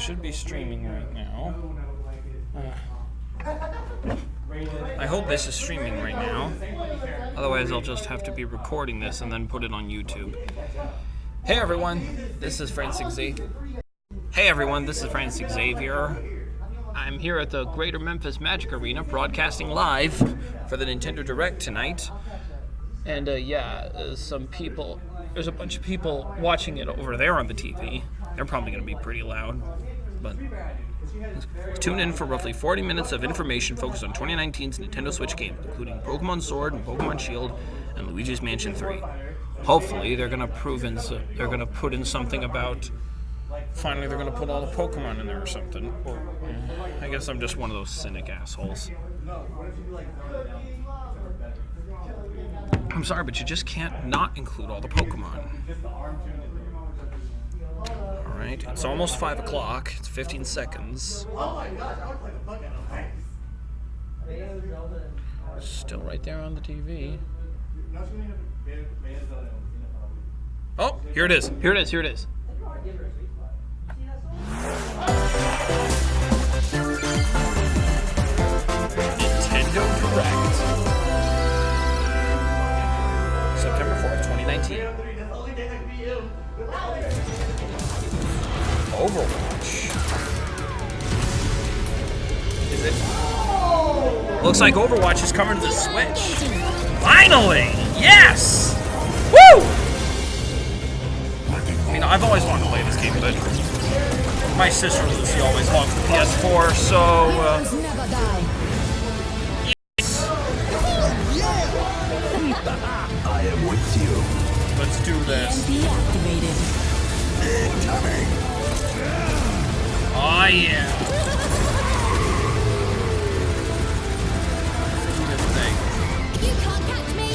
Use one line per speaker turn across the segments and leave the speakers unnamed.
should be streaming right now. I hope this is streaming right now. Otherwise, I'll just have to be recording this and then put it on YouTube. Hey everyone, this is Francis Xavier. I'm here at the Greater Memphis Magic Arena broadcasting live for the Nintendo Direct tonight. And there's a bunch of people watching it over there on the TV. They're probably going to be pretty loud. But tune in for roughly 40 minutes of information focused on 2019's Nintendo Switch games, including Pokemon Sword and Pokemon Shield and Luigi's Mansion 3. Hopefully, they're going to put in something about. Finally, they're going to put all the Pokemon in there or something. Or, I guess I'm just one of those cynic assholes. I'm sorry, but you just can't not include all the Pokemon. Alright, it's almost 5 o'clock. It's 15 seconds. Still right there on the TV. Oh, here it is. Nintendo Direct. September 4th, 2019. Overwatch. Is it? Looks like Overwatch is coming to the Switch. Finally! Yes! Woo! I mean, I've always wanted to play this game, but my sister Lucy always hogs the PS4, so yes.
I am with you.
Let's do this. Oh yeah. Let's do this thing.
You can't catch me.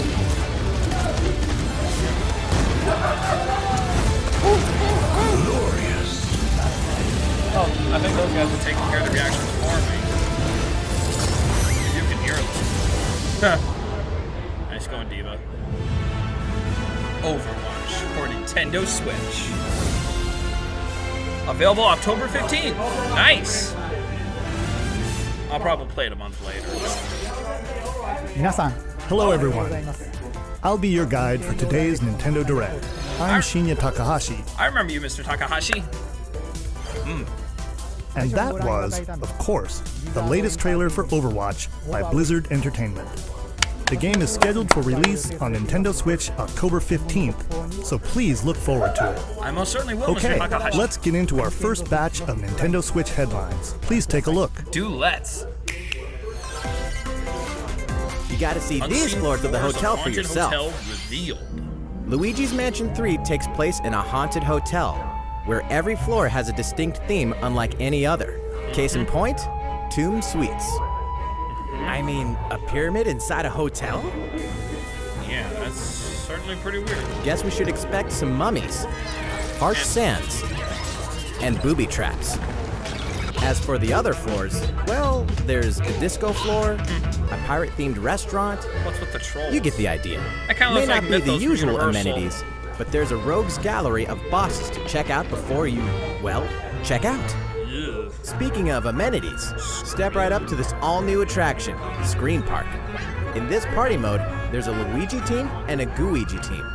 Glorious.
Oh, I think those guys are taking care of the reactions for me. You can hear them. Nice going, Diva. Overwatch for Nintendo Switch. Available October 15th. Nice. I'll probably play it a month later.
Hello everyone. I'll be your guide for today's Nintendo Direct. I'm Shinya Takahashi.
I remember you, Mr. Takahashi.
And that was, of course, the latest trailer for Overwatch by Blizzard Entertainment. The game is scheduled for release on Nintendo Switch October 15th, so please look forward to it.
I most certainly will,
Okay,
Mr. Takahashi.
let's get into our first batch of Nintendo Switch headlines. Please take a look.
Let's.
You gotta see these floors of the hotel for yourself.
Hotel revealed.
Luigi's Mansion 3 takes place in a haunted hotel, where every floor has a distinct theme unlike any other. Case in point, Tomb Suites. I mean, a pyramid inside a hotel?
Yeah, that's certainly pretty weird.
Guess we should expect some mummies, harsh sands, and booby traps. As for the other floors, well, there's a disco floor, a pirate-themed restaurant.
What's with the trolls?
You get the idea.
That kind of
May
looks
not
like
be the
Mythos from
usual
Universal.
amenities, but there's a rogues gallery of bosses to check out before you, well, check out.
Ugh.
Speaking of amenities, step right up to this all-new attraction, Screen Park. In this party mode, there's a Luigi team and a Gooigi team.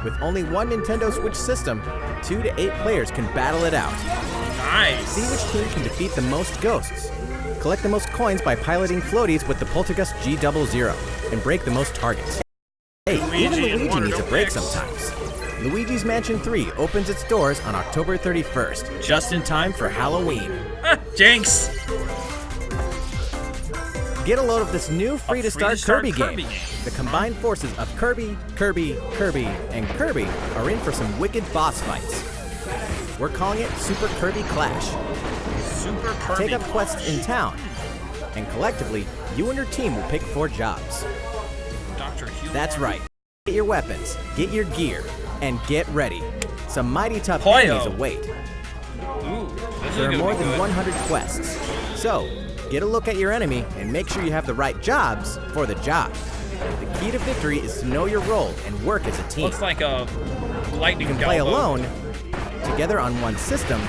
With only one Nintendo Switch system, 2 to 8 players can battle it out.
Nice.
See which team can defeat the most ghosts. Collect the most coins by piloting floaties with the Poltergust G00 and break the most targets. Hey, even Luigi needs a break sometimes. Luigi's Mansion 3 opens its doors on October 31st, just in time for Halloween.
Jinx.
Get a load of this new free-to-start Kirby game. The combined forces of Kirby, and Kirby are in for some wicked boss fights. We're calling it Super Kirby Clash.
Super Kirby.
Take up quests in town, and collectively, you and your team will pick 4 jobs.
Dr. Hugh.
That's right. Get your weapons, get your gear, and get ready. Some mighty tough
Hoyo.
enemies await.
Ooh, this
There
is
are more
gonna be
than
good.
100 quests. So, get a look at your enemy and make sure you have the right jobs for the job. The key to victory is to know your role and work as a team.
Looks like a lightning
You can play
Galvo.
alone, together on one system,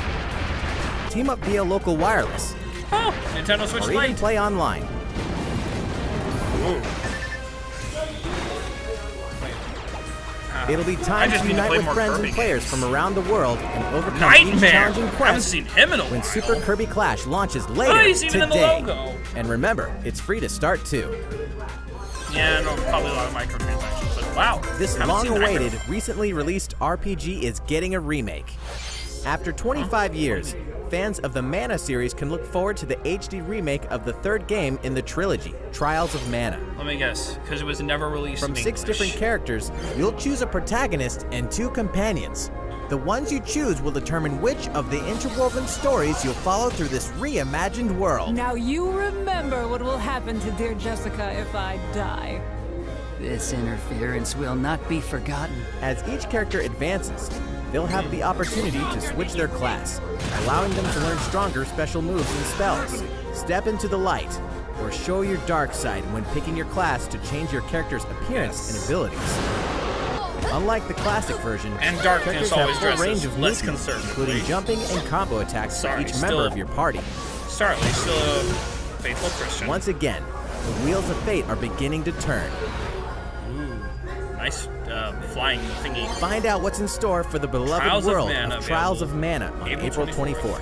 team up via local wireless,
Oh, Nintendo Switch
or even
Lite.
play online. It'll be
I
time
just
to
need to
unite
play
with
more
friends
Kirby
and players
games.
from around the world and overcome each
Nightmare.
challenging
I haven't
quest
seen him in a
when
while.
Super Kirby Clash launches later
Nice, even in the
today.
logo.
And remember, it's free to start too.
Yeah, no, probably a lot of microtransactions, but wow.
This
haven't seen that
long-awaited, recently released RPG is getting a remake. After 25 years, fans of the Mana series can look forward to the HD remake of the third game in the trilogy, Trials of Mana.
Let me guess, because it was never released
From
in
6
English.
different characters, you'll choose a protagonist and 2 companions. The ones you choose will determine which of the interwoven stories you'll follow through this reimagined world.
Now you remember what will happen to dear Jessica if I die.
This interference will not be forgotten.
As each character advances, they'll have the opportunity to switch their class, allowing them to learn stronger special moves and spells, step into the light, or show your dark side when picking your class to change your character's appearance and abilities. Unlike the classic version,
And darkness
characters have
always
full
dresses
range of
less
movement,
conservatively.
including jumping and combo attacks for
Sorry,
each
still-
member of your party.
Sorry, still a faithful Christian.
Once again, the wheels of fate are beginning to turn.
Nice flying thingy.
Find out what's in store for the beloved
Trials of
world
Mana
of Trials of
available
Mana on
April
April
24th.
24th.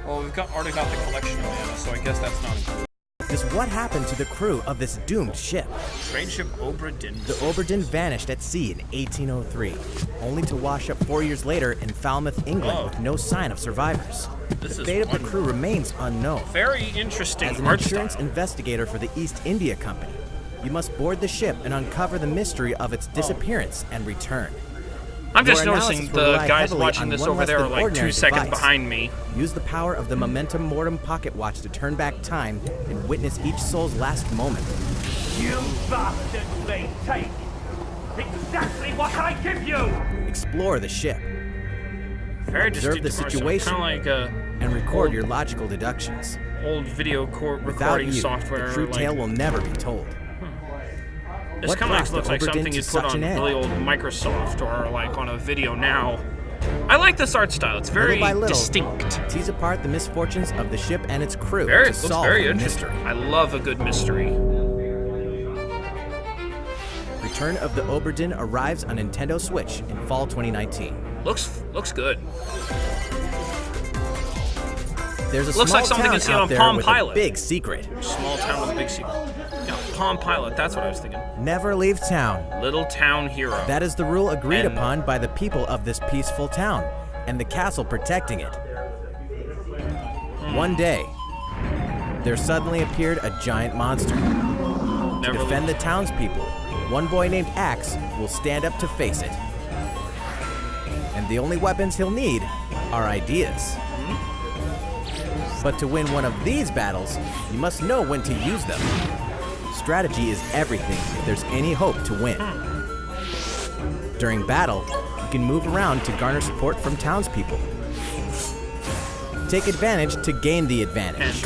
Well, we've already got the collection of mana, so I guess that's not included.
Just what happened to the crew of this doomed ship?
Trade ship Obra
The Oberdin vanished at sea in 1803, only to wash up 4 years later in Falmouth, England,
Oh.
with no sign of survivors.
This
The
is
fate of the
one-
crew remains unknown.
Very interesting
As an
art
insurance
style.
investigator for the East India Company, you must board the ship and uncover the mystery of its disappearance and return.
I'm just
Your
noticing
analysis will
the
rely
guys
heavily
watching
on
this
one
over
less
there are
than
like 2
ordinary
seconds
device.
behind me.
Use the power of the Momentum Mortem pocket watch to turn back time and witness each soul's last moment.
You bastards may take exactly what I give you!
Explore the ship
Very
Observe the
distinct
situation.
Kind of like
and record your logical deductions.
old video
Without
recording
you,
software.
the true
like,
tale will never be told.
this
what
kind of
brought
looks
the
like
Oberdin
something
to
you'd put
such
on
an end?
really old Microsoft or like on a video now. I like this art style. It's very
Little by little,
distinct.
tease apart the misfortunes of the ship and its crew
Very,
to
looks
solve
very
the
interesting.
mystery.
I love a good mystery.
Return of the Oberdin arrives on Nintendo Switch in fall 2019.
Looks good.
There's a
Looks
small
like something
town
you see
out
on
there
Palm
with
Pilot.
a big secret.
Small town with a big secret. Yeah, Palm Pilot. That's what I was thinking.
Never leave town.
Little town hero.
That is the rule agreed
And-
upon by the people of this peaceful town and the castle protecting it. One day, there suddenly appeared a giant monster. To
Never
defend the townspeople, one boy named Axe will stand up to face it. And the only weapons he'll need are ideas. But to win one of these battles, you must know when to use them. Strategy is everything if there's any hope to win. During battle, you can move around to garner support from townspeople. Take advantage to gain the advantage.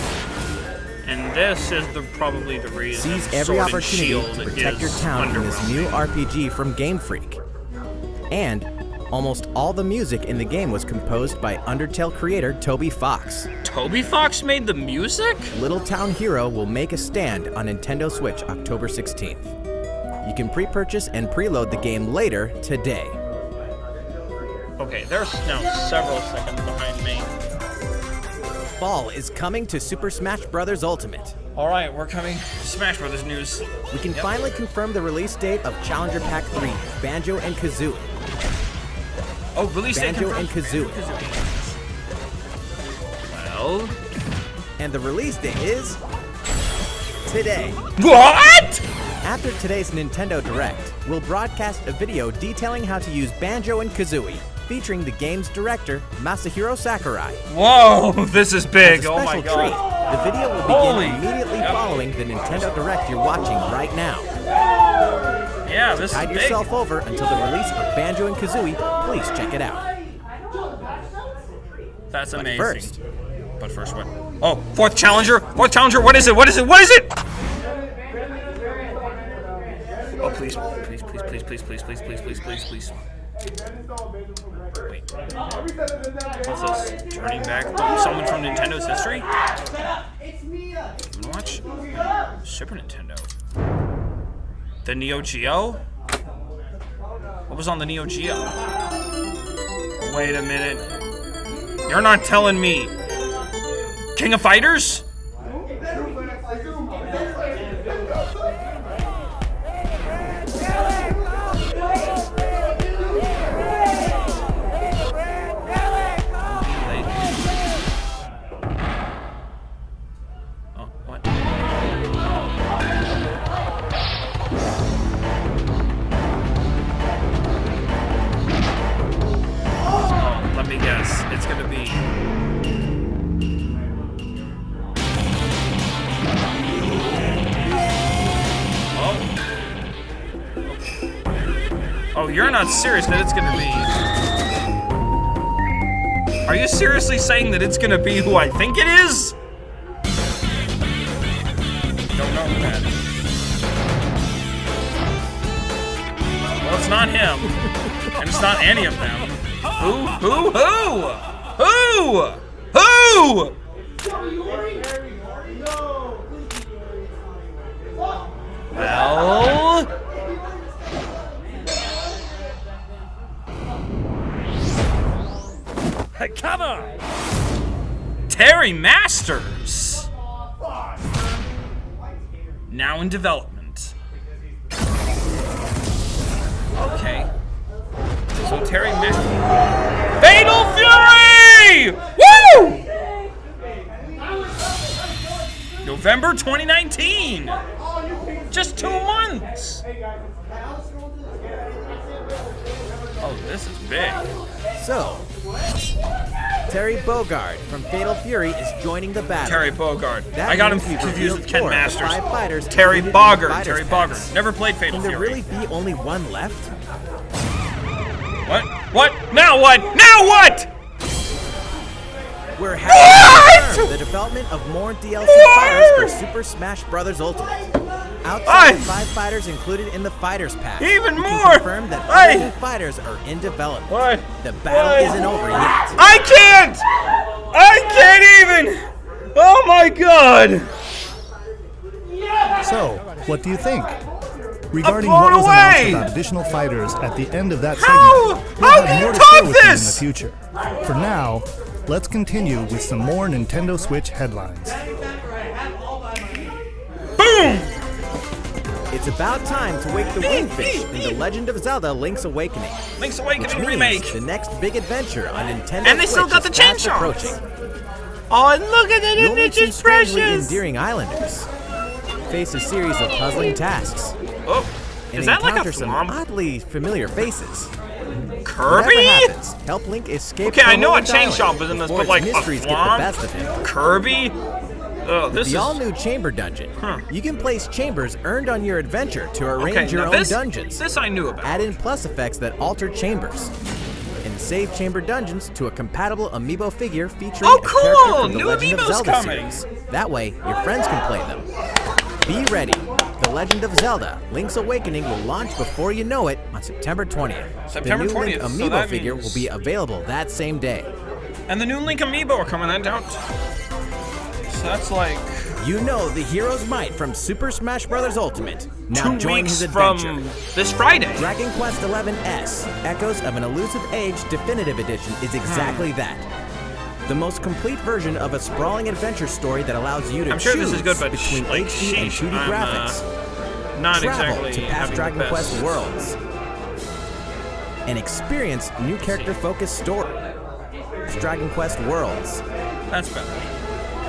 And this is probably the reason.
Seize every
Sword and
opportunity
Shield
to protect your
is
town in this new
underwhelming.
RPG from Game Freak. And almost all the music in the game was composed by Undertale creator Toby Fox.
Toby Fox made the music?
Little Town Hero will make a stand on Nintendo Switch October 16th. You can pre-purchase and preload the game later today.
Okay, there's now several seconds behind me.
Fall is coming to Super Smash Bros. Ultimate.
All right, we're coming. Smash Brothers news.
We can finally confirm the release date of Challenger Pack 3, Banjo and Kazooie.
Oh, release date
Banjo and
confirmed.
Kazooie.
Well,
And the release date is today.
what?
After today's Nintendo Direct, we'll broadcast a video detailing how to use Banjo and Kazooie, featuring the game's director, Masahiro Sakurai.
Whoa, this is big.
As a
Oh my
special treat,
god.
the video will
Holy.
begin immediately following the Nintendo Direct you're watching right now.
Yeah, this is
Tide
big.
yourself over until the release of Banjo and Kazooie. Please check it out.
That's amazing.
First,
But first what? Oh, fourth challenger. Fourth challenger. What is it? What is it? What is it? Oh, please, please, please, please, please, please, please, please, please, please, please. Wait. What's this? Turning back someone from Nintendo's history? I'm gonna watch Super Nintendo. The Neo Geo? What was on the Neo Geo? Wait a minute. You're not telling me. King of Fighters? Oh, you're not serious that it's gonna be. Are you seriously saying that it's gonna be who I think it is? Don't know who that is. Well, it's not him. And it's not any of them. Who? Well... Hey, come on! Terry Masters! Now in development. Okay. So Terry Masters... Fatal Fury! Woo! November 2019! Just 2 months! Oh, this is big.
So, Terry Bogard from Fatal Fury is joining the battle.
Terry Bogard.
That
I got him
means we've
confused with Ken
revealed 4 of the
Masters.
5 fighters
Terry
included in the
Bogard.
fighters
Terry
packs.
Bogard. Never played Fatal
Can there
Fury.
really be only one left?
What? What? Now what? Now what?
We're happy to confirm the development of more DLC fighters for Super Smash Bros. Ultimate. Outside of 5 fighters included in the Fighters Pack,
Even
we
more!
can confirm that other new fighters are in development.
What?
The battle isn't over yet.
I can't even! Oh my god!
So, what do you think? Regarding
blown
what was
away!
announced about additional fighters at the end of that
How?
segment, we'll
How
have
can
more
you
to share
top
with you in the
this?
future. For now, let's continue with some more Nintendo Switch headlines.
Boom!
It's about time to wake the Wingfish in The Legend of Zelda: Link's Awakening.
Link's
Which
Awakening
means
remake.
the next big adventure on Nintendo
And they
Switch
still got the
is
chain
fast
shots.
approaching.
Oh, and look at it,
You'll meet some
it's
strangely
precious!
endearing islanders, face a series of puzzling tasks,
Oh,
and
is that like
encounter
a
some
thwomp?
oddly familiar faces. Whatever
Kirby?
happens, help Link escape.
Okay, I know a
Homeland
chain
Island
shot was in this,
before
but like
its
a
mysteries get the
thwomp?
best of him.
Kirby? Oh, this
The
is...
all-new Chamber Dungeon. You can place chambers earned on your adventure to arrange
Okay,
your
now
own
this,
dungeons.
this I knew about.
Add in plus effects that alter chambers. And save chamber dungeons to a compatible amiibo figure featuring
Oh,
a character
cool!
from the
New
Legend of
amiibos
Zelda
coming.
series. That way, your friends can play them. Be ready. The Legend of Zelda: Link's Awakening will launch before you know it on September 20th.
September
the new Link
20th, so
amiibo
that
figure
means-
will be available that same day.
And the new Link Amiibo are coming out. So that's like...
You know the hero's might from Super Smash Bros. Ultimate. Now
2
join
weeks
his adventure.
from this Friday.
Dragon Quest XI-S, Echoes of an Elusive Age Definitive Edition is exactly that. The most complete version of a sprawling adventure story that allows you to
I'm sure
choose
this is good, but
between
like,
HD and
sheesh,
2D
I'm,
graphics.
Not
Travel
exactly
to past
having
Dragon
the best.
Quest worlds. And experience new character-focused story. Dragon Quest Worlds.
That's better.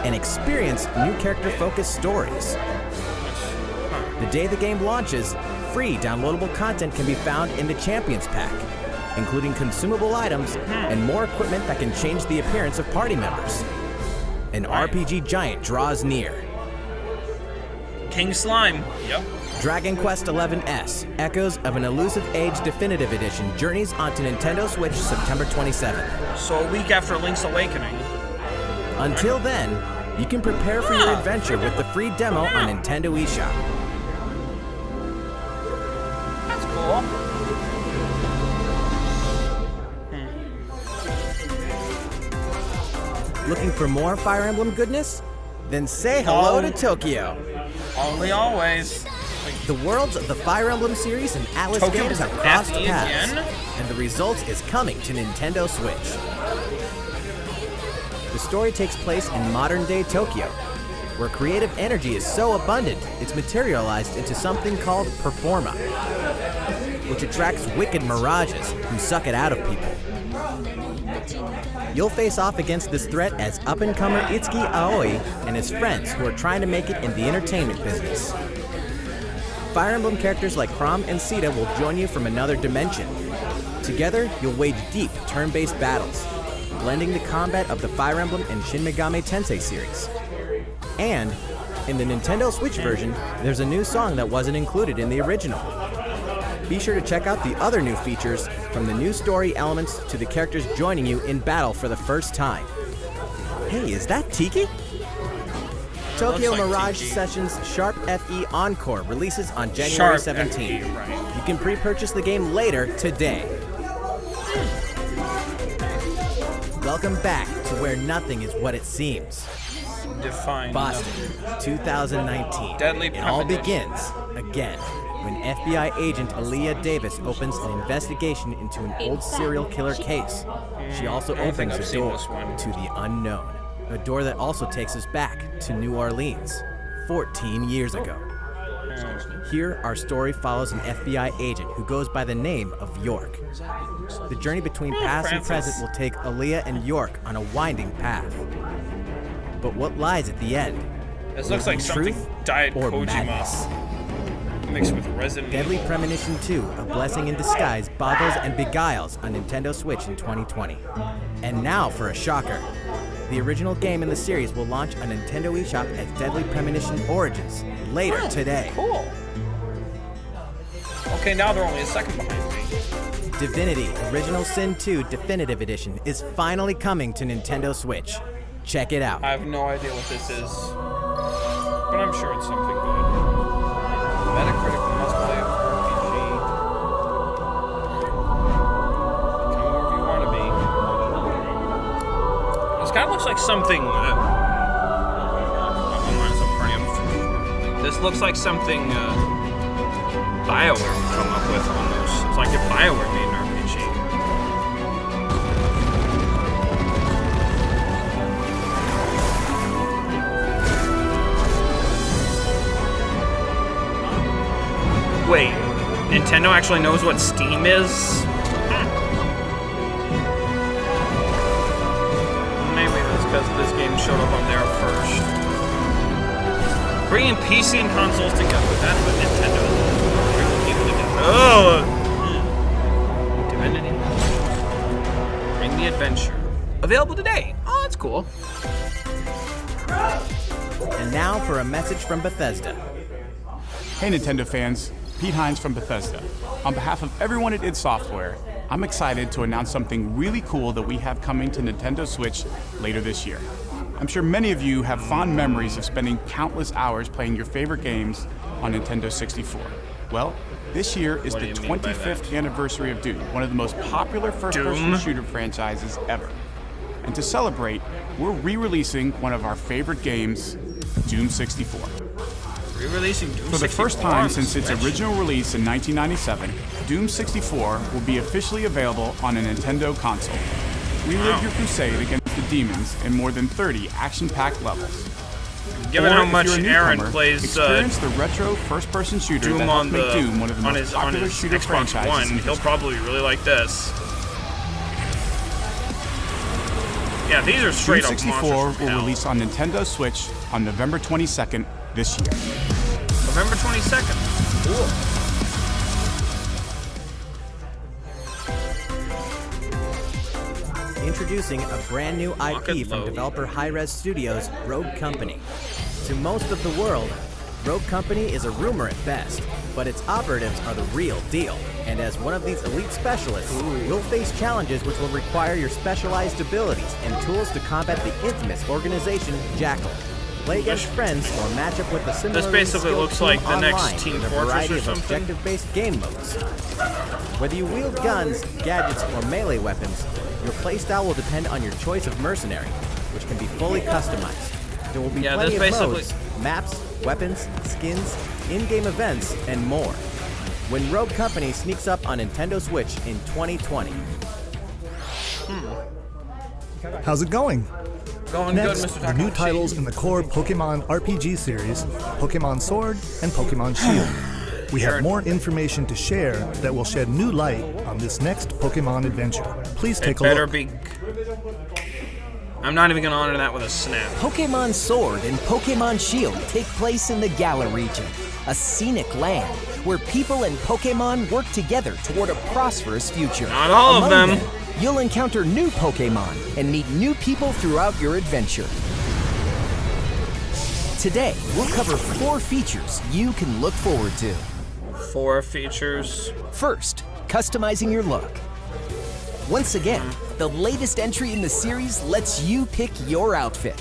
And experience new character-focused stories. The day the game launches, free downloadable content can be found in the Champions Pack, including consumable items and more equipment that can change the appearance of party members. An RPG giant draws near.
King Slime. Yep.
Dragon Quest XI-S, Echoes of an Elusive Age Definitive Edition journeys onto Nintendo Switch September 27th.
So a week after Link's Awakening.
Until then, you can prepare for your adventure with the free demo on Nintendo eShop.
That's cool.
Looking for more Fire Emblem goodness? Then say hello to Tokyo.
Only always.
The worlds of the Fire Emblem series and Atlas
Tokyo
games
is
have crossed
FE
paths,
again?
and the result is coming to Nintendo Switch. The story takes place in modern-day Tokyo, where creative energy is so abundant it's materialized into something called Performa, which attracts wicked mirages who suck it out of people. You'll face off against this threat as up-and-comer Itsuki Aoi and his friends who are trying to make it in the entertainment business. Fire Emblem characters like Chrom and Sita will join you from another dimension. Together, you'll wage deep, turn-based battles, blending the combat of the Fire Emblem and Shin Megami Tensei series. And, in the Nintendo Switch version, there's a new song that wasn't included in the original. Be sure to check out the other new features, from the new story elements to the characters joining you in battle for the first time. Hey, is that Tiki? Tokyo
like
Mirage
Tiki.
Sessions Sharp FE Encore releases on January
Sharp
17th.
FE, right.
You can pre-purchase the game later today. Welcome back to where nothing is what it seems.
Define.
Boston, 2019.
Deadly
It all
premonition.
begins again when FBI agent Aaliyah Davis opens an investigation into an old serial killer case. She also
I don't think
opens
I've
a
seen
door
this one.
to the unknown, a door that also takes us back to New Orleans, 14 years ago. Here, our story follows an FBI agent who goes by the name of York. The journey between past and
Francis.
present will take Aaliyah and York on a winding path. But what lies at the end?
This looks like something
Truth
Diet
or
Kojima
madness?
mixed with Resident
Deadly
Evil.
Premonition 2, A Blessing in Disguise, boggles and beguiles on Nintendo Switch in 2020. And now for a shocker. The original game in the series will launch on Nintendo eShop as Deadly Premonition Origins later today.
Cool. Okay, now they're only a second behind me.
Divinity Original Sin 2 Definitive Edition is finally coming to Nintendo Switch. Check it out.
I have no idea what this is, but I'm sure it's something good. Metacritic must play RPG. Become wherever you want to be. This kind of looks like something. This looks like something BioWare would come up with almost. It's like if BioWare made an RPG. Wait, Nintendo actually knows what Steam is? Maybe that's because this game showed up on there first. Bringing PC and consoles together, that's what Nintendo is. Bringing people together. Oh! Divinity. Bring the adventure. Available today. Oh, that's cool.
And now for a message from Bethesda.
Hey Nintendo fans, Pete Hines from Bethesda. On behalf of everyone at id Software, I'm excited to announce something really cool that we have coming to Nintendo Switch later this year. I'm sure many of you have fond memories of spending countless hours playing your favorite games on Nintendo 64. Well, this year is
What
the
do you mean by
25th
that?
anniversary of Doom, one of the most popular first-person
Doom?
shooter franchises ever. And to celebrate, we're re-releasing one of our favorite games, Doom 64.
Re-releasing Doom 64
For the first time
on
since its
Switch.
original release in 1997, Doom 64 will be officially available on a Nintendo console. Relive your crusade against the demons in more than 30 action-packed levels.
Given
Or
how
if
much
you're a
Aaron
newcomer,
plays
experience the retro first-person shooter
Doom
that
on
helped make
the
Doom one of the
on
most
his
popular shooter
Xbox
franchises
One,
in
he'll
history.
probably really like this. Yeah, these are straight
Doom
up
64
monsters from
will
hell.
release on Nintendo Switch on November 22nd this year.
November 22nd. Cool.
Introducing a brand new
Lock
IP
and
from
load.
developer Hi-Rez Studios, Rogue Company. To most of the world, Rogue Company is a rumor at best, but its operatives are the real deal. And as one of these elite specialists, you'll face challenges which will require your specialized abilities and tools to combat the infamous organization Jackal. Play against friends or match up with a similarly
basically
skilled
looks
team
like the next
online
Team
in a
Fortress
variety
or
of
something.
objective-based game modes. Whether you wield guns, gadgets, or melee weapons, your playstyle will depend on your choice of mercenary. which can be fully customized. There will be
Yeah,
plenty of
that's
modes, maps, weapons, skins, in-game events, and more. When Rogue Company sneaks up on Nintendo Switch in 2020.
How's it going?
Going
Next,
good, Mr.
the new
Takahashi.
titles in the core Pokemon RPG series, Pokemon Sword and Pokemon Shield. We have more information to share that will shed new light on this next Pokemon adventure. Please take a
Better
look.
be. I'm not even gonna honor that with a snap.
Pokemon Sword and Pokemon Shield take place in the Galar region, a scenic land where people and Pokemon work together toward a prosperous future.
Not all of
Among
them.
You'll encounter new Pokemon and meet new people throughout your adventure. Today, we'll cover 4 features you can look forward to.
4 features.
First, customizing your look. Once again, the latest entry in the series lets you pick your outfit.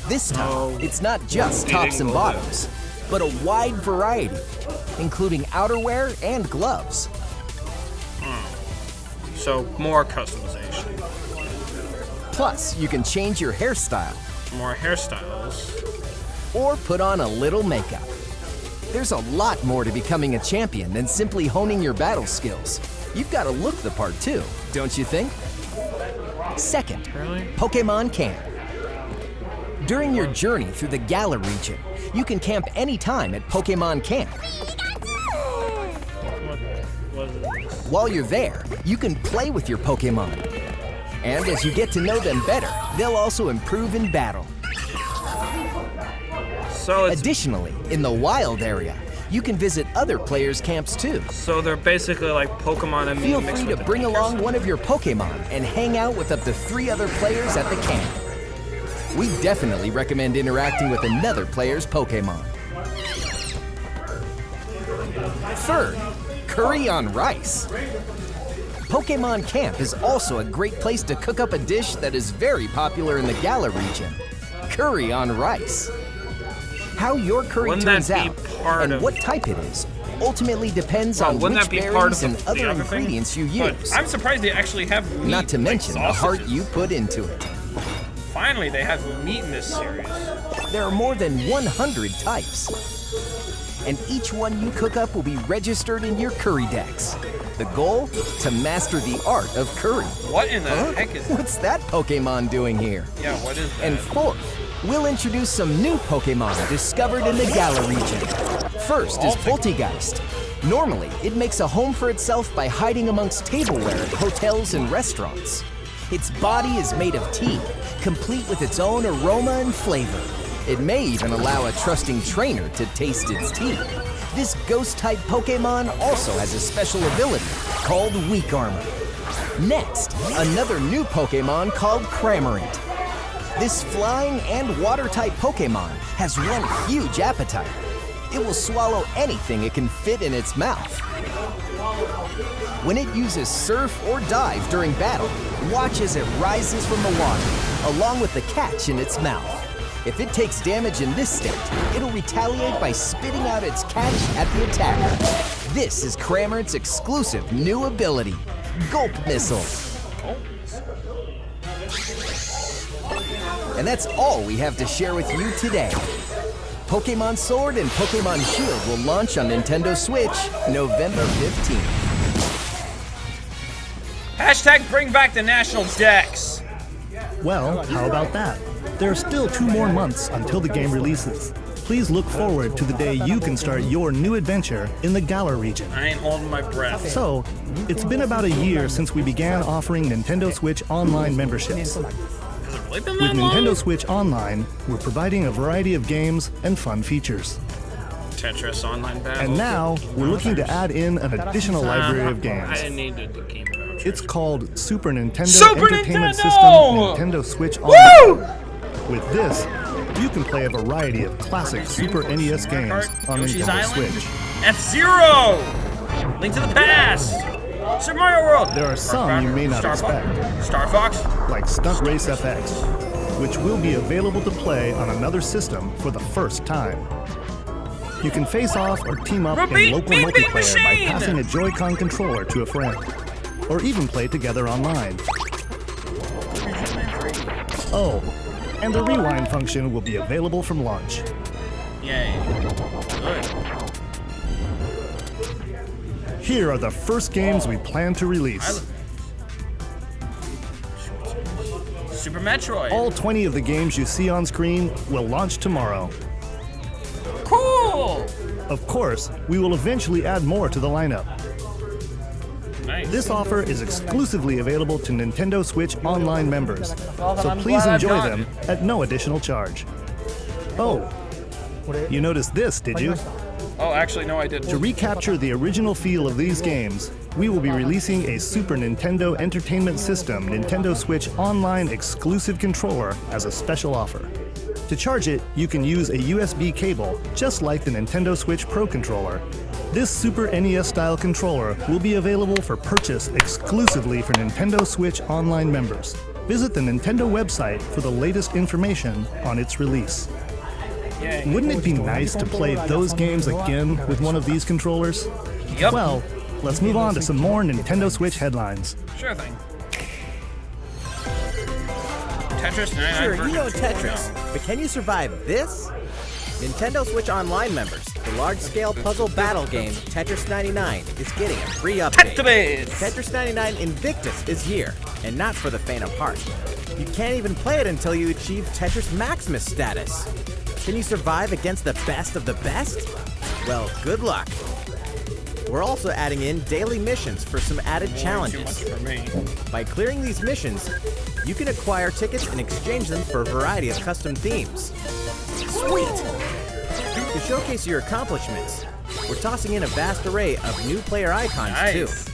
This time, it's not just tops and bottoms, but a wide variety, including outerwear and gloves.
So more customization.
Plus, you can change your hairstyle
More hairstyles.
or put on a little makeup. There's a lot more to becoming a champion than simply honing your battle skills. You've got to look the part too, don't you think? Second, Pokemon Camp. During your journey through the Galar region, you can camp anytime at Pokemon Camp. While you're there, you can play with your Pokemon. And as you get to know them better, they'll also improve in battle.
So it's
Additionally, in the wild area, you can visit other players' camps too.
so they're basically like Pokemon and
Feel
mixed
free
with
to
the
bring
pictures.
along one of your Pokemon and hang out with up to 3 other players at the camp. We definitely recommend interacting with another player's Pokemon. Third, curry on rice. Pokemon Camp is also a great place to cook up a dish that is very popular in the Galar region, curry on rice. How your curry
Wouldn't that
turns
be
out
part
and
of-
what type it is ultimately depends
Well,
on
wouldn't
which
that be part
berries
of
and
the
other
other thing?
ingredients you
But
use.
I'm surprised they actually have meat.
Not to
like
mention the heart
sausages.
you put into it.
Finally, they have meat in this series.
There are more than 100 types. And each one you cook up will be registered in your curry decks. The goal? To master the art of curry.
What in the heck is that?
What's that Pokemon doing here?
Yeah, what is that?
And fourth, we'll introduce some new Pokemon discovered in the Galar region. First is Poltegeist. Normally, it makes a home for itself by hiding amongst tableware at hotels and restaurants. Its body is made of tea, complete with its own aroma and flavor. It may even allow a trusting trainer to taste its tea. This ghost-type Pokemon also has a special ability called Weak Armor. Next, another new Pokemon called Cramorant. This flying and water-type Pokemon has one huge appetite. It will swallow anything it can fit in its mouth. When it uses Surf or Dive during battle, watch as it rises from the water, along with the catch in its mouth. If it takes damage in this state, it'll retaliate by spitting out its catch at the attacker. This is Cramorant's exclusive new ability, Gulp Missile. And that's all we have to share with you today. Pokemon Sword and Pokemon Shield will launch on Nintendo Switch November 15th.
Hashtag bring back the national Dex.
Well, how about that? There are still 2 more months until the game releases. Please look forward to the day you can start your new adventure in the Galar region.
I ain't holding my breath.
So, it's been about a year since we began offering Nintendo Switch Online memberships.
Has it really been
With
that long?
Nintendo Switch Online, we're providing a variety of games and fun features.
Tetris Online Battle.
And now, we're looking to add in an additional library of
I
games.
didn't need the game voucher.
It's called Super Nintendo
Super
Entertainment
Nintendo!
System Nintendo Switch Online. With this, you can play a variety of classic Super NES games on
Yoshi's
Nintendo
Island,
Switch.
F-Zero, Link to the Past, Super Mario World.
There are some you may not expect,
Star Fox,
like Stunt Race FX, which will be available to play on another system for the first time. You can face off or team up in local multiplayer by passing a Joy-Con controller to a friend, or even play together online. Oh, and the rewind function will be available from launch.
Yay. Good.
Here are the first games we plan to release.
Super Metroid.
All 20 of the games you see on screen will launch tomorrow.
Cool.
Of course, we will eventually add more to the lineup.
Nice.
This offer is exclusively available to Nintendo Switch Online members,
Well, then
so
I'm
please
glad I've
enjoy
gotten
them at no additional charge. Oh, you noticed this, did you?
Oh, actually, no, I didn't.
To recapture the original feel of these games, we will be releasing a Super Nintendo Entertainment System Nintendo Switch Online exclusive controller as a special offer. To charge it, you can use a USB cable, just like the Nintendo Switch Pro controller. This Super NES-style controller will be available for purchase exclusively for Nintendo Switch Online members. Visit the Nintendo website for the latest information on its release.
Yay.
Wouldn't it be nice to play those games again with one of these controllers?
Yep.
Well, let's move on to some more Nintendo Switch headlines.
Sure thing. Tetris 99
Sure, you
version
know
2.0.
Tetris, but can you survive this? Nintendo Switch Online members, the large-scale puzzle battle game Tetris 99 is getting a free update.
Tetris!
Tetris 99 Invictus is here, and not for the faint of heart. You can't even play it until you achieve Tetris Maximus status. Can you survive against the best of the best? Well, good luck. We're also adding in daily missions for some added
Too
challenges.
much for me.
By clearing these missions, you can acquire tickets and exchange them for a variety of custom themes. Sweet! To showcase your accomplishments, we're tossing in a vast array of new player icons
Nice.
too.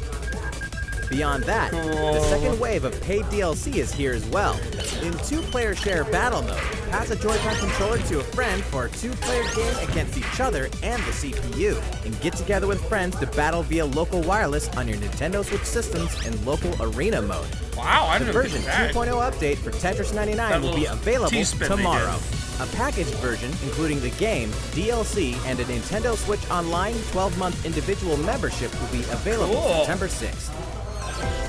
Beyond that, the second wave of paid DLC is here as well. In two-player share battle mode, pass a Joy-Con controller to a friend for a two-player game against each other and the CPU, and get together with friends to battle via local wireless on your Nintendo Switch systems in local arena mode.
Wow, I
The
didn't
version
think that.
2.0 update for Tetris 99
That
will be
little
available
T-spin they
tomorrow.
did.
A packaged version, including the game, DLC, and a Nintendo Switch Online 12-month individual membership will be available
Cool.
September 6th.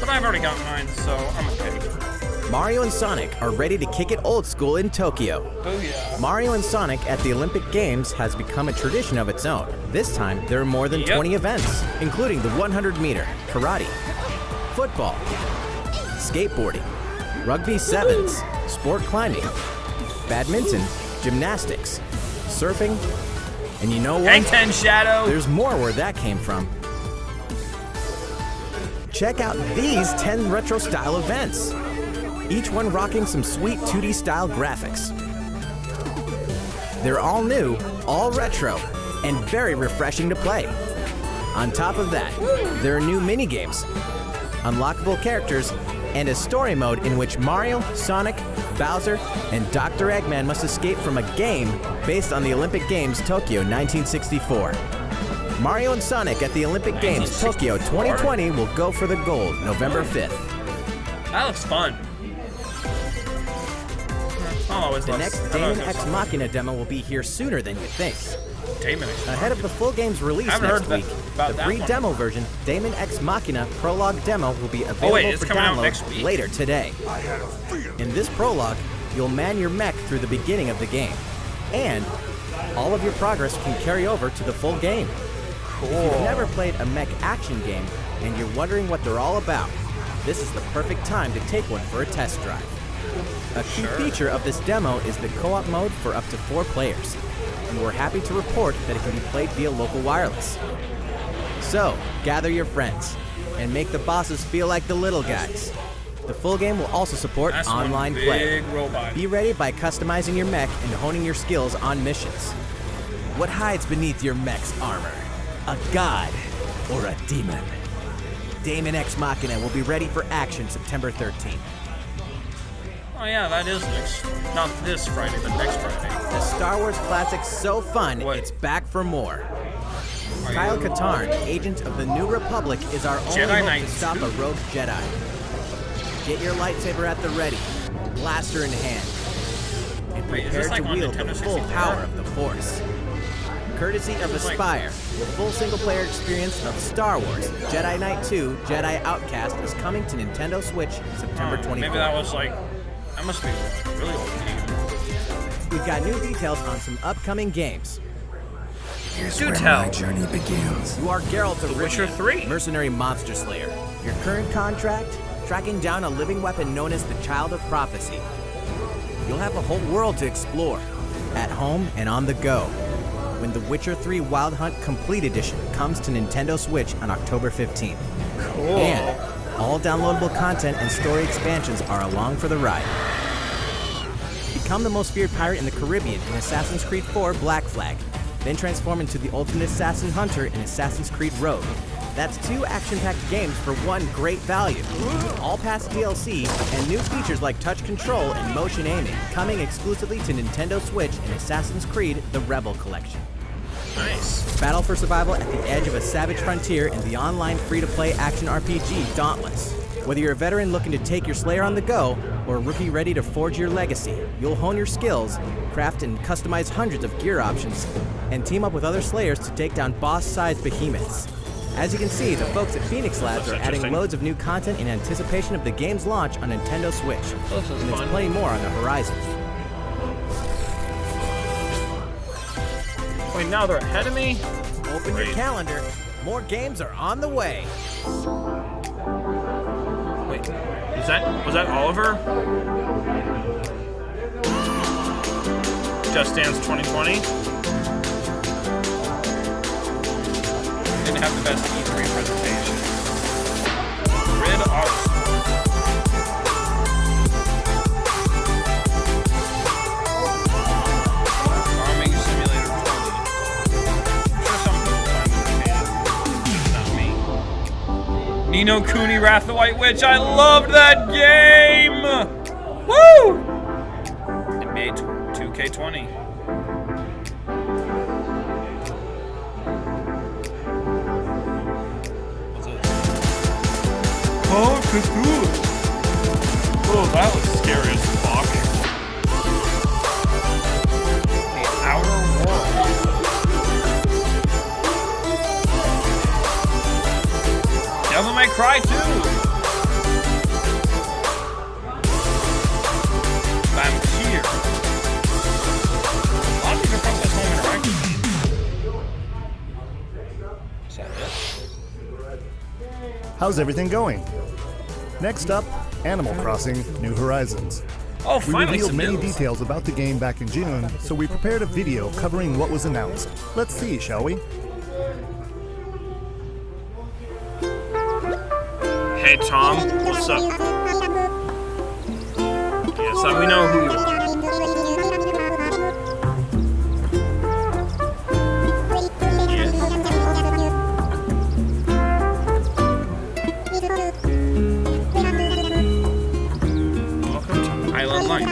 But I've already got mine, so I'm okay.
Mario and Sonic are ready to kick it old school in Tokyo.
Oh yeah.
Mario and Sonic at the Olympic Games has become a tradition of its own. This time, there are more than 20 events, including the 100-meter, karate, football, skateboarding, rugby sevens, sport climbing, badminton, gymnastics, surfing, and you know what?
Hang 10 Shadow.
There's more where that came from. Check out these 10 retro-style events, each one rocking some sweet 2D-style graphics. They're all new, all retro, and very refreshing to play. On top of that, there are new mini-games, unlockable characters, and a story mode in which Mario, Sonic, Bowser, and Dr. Eggman must escape from a game based on the Olympic Games Tokyo 1964. Mario and Sonic at the Olympic Games Tokyo 2020 will go for the gold November 5th.
That looks fun.
The next Damon X Machina demo will be here sooner than you think.
Damon X
Ahead of the full game's release
Haven't
next
heard
week,
about
the
that
free
one.
demo version, Damon X Machina Prologue Demo, will be available
it's
for
coming out
download
next week.
later today. In this prologue, you'll man your mech through the beginning of the game, and all of your progress can carry over to the full game. If you've never played a mech action game and you're wondering what they're all about, this is the perfect time to take one for a test drive. A key feature of this demo is the co-op mode for up to 4 players, and we're happy to report that it can be played via local wireless. So, gather your friends, and make the bosses feel like the little guys. The full game will also support
That's
online
one
play.
big robot.
Be ready by customizing your mech and honing your skills on missions. What hides beneath your mech's armor? A god or a demon? Damon X Machina will be ready for action September 13th.
Oh yeah, that is not this Friday, but next Friday.
The Star Wars classic So Fun, it's back for more. Kyle Katarn, agent of the New Republic, is our only
Jedi
hope
Knight
to stop a rogue Jedi. Get your lightsaber at the ready, blaster in hand, and
Wait, is
prepare
this like
to
on
wield
Nintendo
the full
64?
power of the Force. Courtesy of
It's like-
Aspire, the full single-player experience of Star Wars Jedi Knight 2 Jedi Outcast is coming to Nintendo Switch September 24th.
Maybe that was like That must be a really old game.
We've got new details on some upcoming games.
Here's
Do
where
tell.
my journey begins.
You are Geralt of
Witcher
Rivia,
3.
mercenary monster slayer. Your current contract? Tracking down a living weapon known as the Child of Prophecy. You'll have a whole world to explore, at home and on the go, when The Witcher 3 Wild Hunt Complete Edition comes to Nintendo Switch on October 15th.
Cool.
And all downloadable content and story expansions are along for the ride. Become the most feared pirate in the Caribbean in Assassin's Creed 4 Black Flag, then transform into the ultimate assassin hunter in Assassin's Creed Rogue. That's 2 action-packed games for one great value. All past DLC and new features like touch control and motion aiming coming exclusively to Nintendo Switch in Assassin's Creed The Rebel Collection.
Nice.
Battle for survival at the edge of a savage frontier in the online free-to-play action RPG Dauntless. Whether you're a veteran looking to take your Slayer on the go, or a rookie ready to forge your legacy, you'll hone your skills, craft and customize hundreds of gear options, and team up with other Slayers to take down boss-sized behemoths. As you can see, the folks at Phoenix Labs are adding loads of new content in anticipation of the game's launch on Nintendo Switch. And there's plenty more on the horizon.
Wait, now they're ahead of me?
Open your calendar. More games are on the way.
Wait, was that Oliver? Just Dance 2020? Didn't have the best E3 presentation. Grid Art. Farming Simulator 20. I'm sure some people find it entertaining. Not me. Ni no Kuni Wrath the White Witch. I loved that game! Woo! NBA 2K20. Oh, Cthulhu! Oh, that was scary as fuck. The Outer World. Devil May Cry 2! I'm here. A lot of these are from this home interactive game. Is that it?
How's everything going? Next up, Animal Crossing New Horizons.
Oh,
We
finally
revealed
some
many
news.
details about the game back in June, so we prepared a video covering what was announced. Let's see, shall we?
Hey Tom, what's up? Yes, we know who you are. Welcome to Island Life.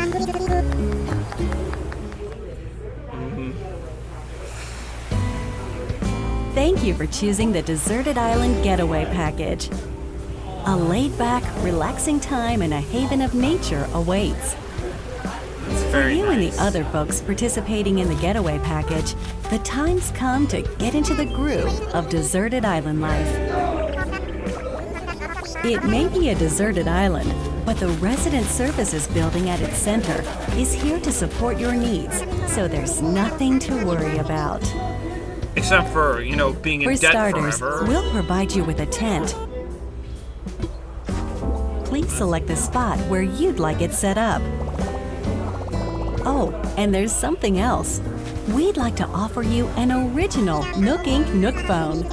Thank you for choosing the Deserted Island Getaway Package. A laid-back, relaxing time in a haven of nature awaits. For you and the other folks participating in the Getaway Package, the time's come to get into the groove of deserted island life. It may be a deserted island, but the Resident Services building at its center is here to support your needs, so there's nothing to worry about.
Except for, being in
For
debt
starters,
forever.
we'll provide you with a tent. Please select the spot where you'd like it set up. Oh, and there's something else. We'd like to offer you an original Nook Inc. Nook phone.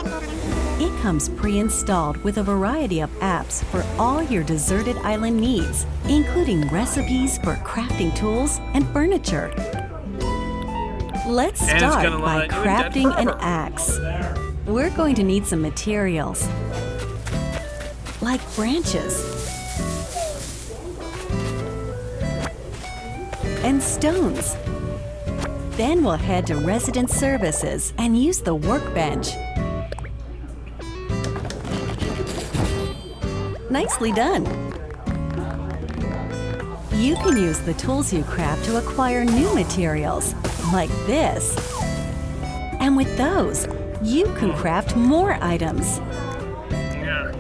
It comes pre-installed with a variety of apps for all your deserted island needs, including recipes for crafting tools and furniture. Let's
And it's
start
gonna
by
let you in debt
crafting an
forever.
axe. We're going to need some materials, like branches and stones. Then we'll head to Resident Services and use the workbench. Nicely done. You can use the tools you craft to acquire new materials, like this. And with those, you can craft more items.
Yeah.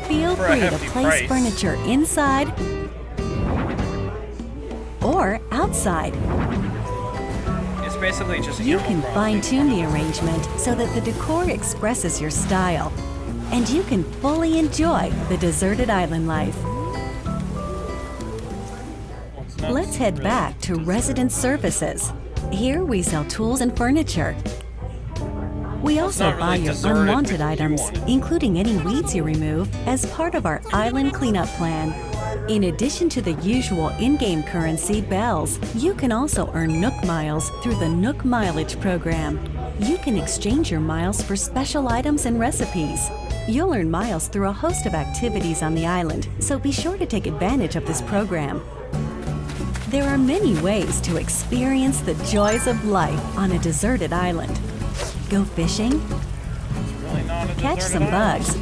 Feel
For a
free to
hefty
place
price.
furniture inside or outside.
It's basically just
You
Animal
can
Crossing.
fine-tune the arrangement so that the decor expresses your style. And you can fully enjoy the deserted island life. Let's head back to Resident Services. Here we sell tools and furniture. We also
not
buy
really
your
deserted,
unwanted
but you
items,
want it.
including any weeds you remove, as part of our island cleanup plan. In addition to the usual in-game currency, bells, you can also earn Nook miles through the Nook Mileage program. You can exchange your miles for special items and recipes. You'll earn miles through a host of activities on the island, so be sure to take advantage of this program. There are many ways to experience the joys of life on a deserted island. Go fishing,
Really not a
catch
deserted
some
island.
bugs,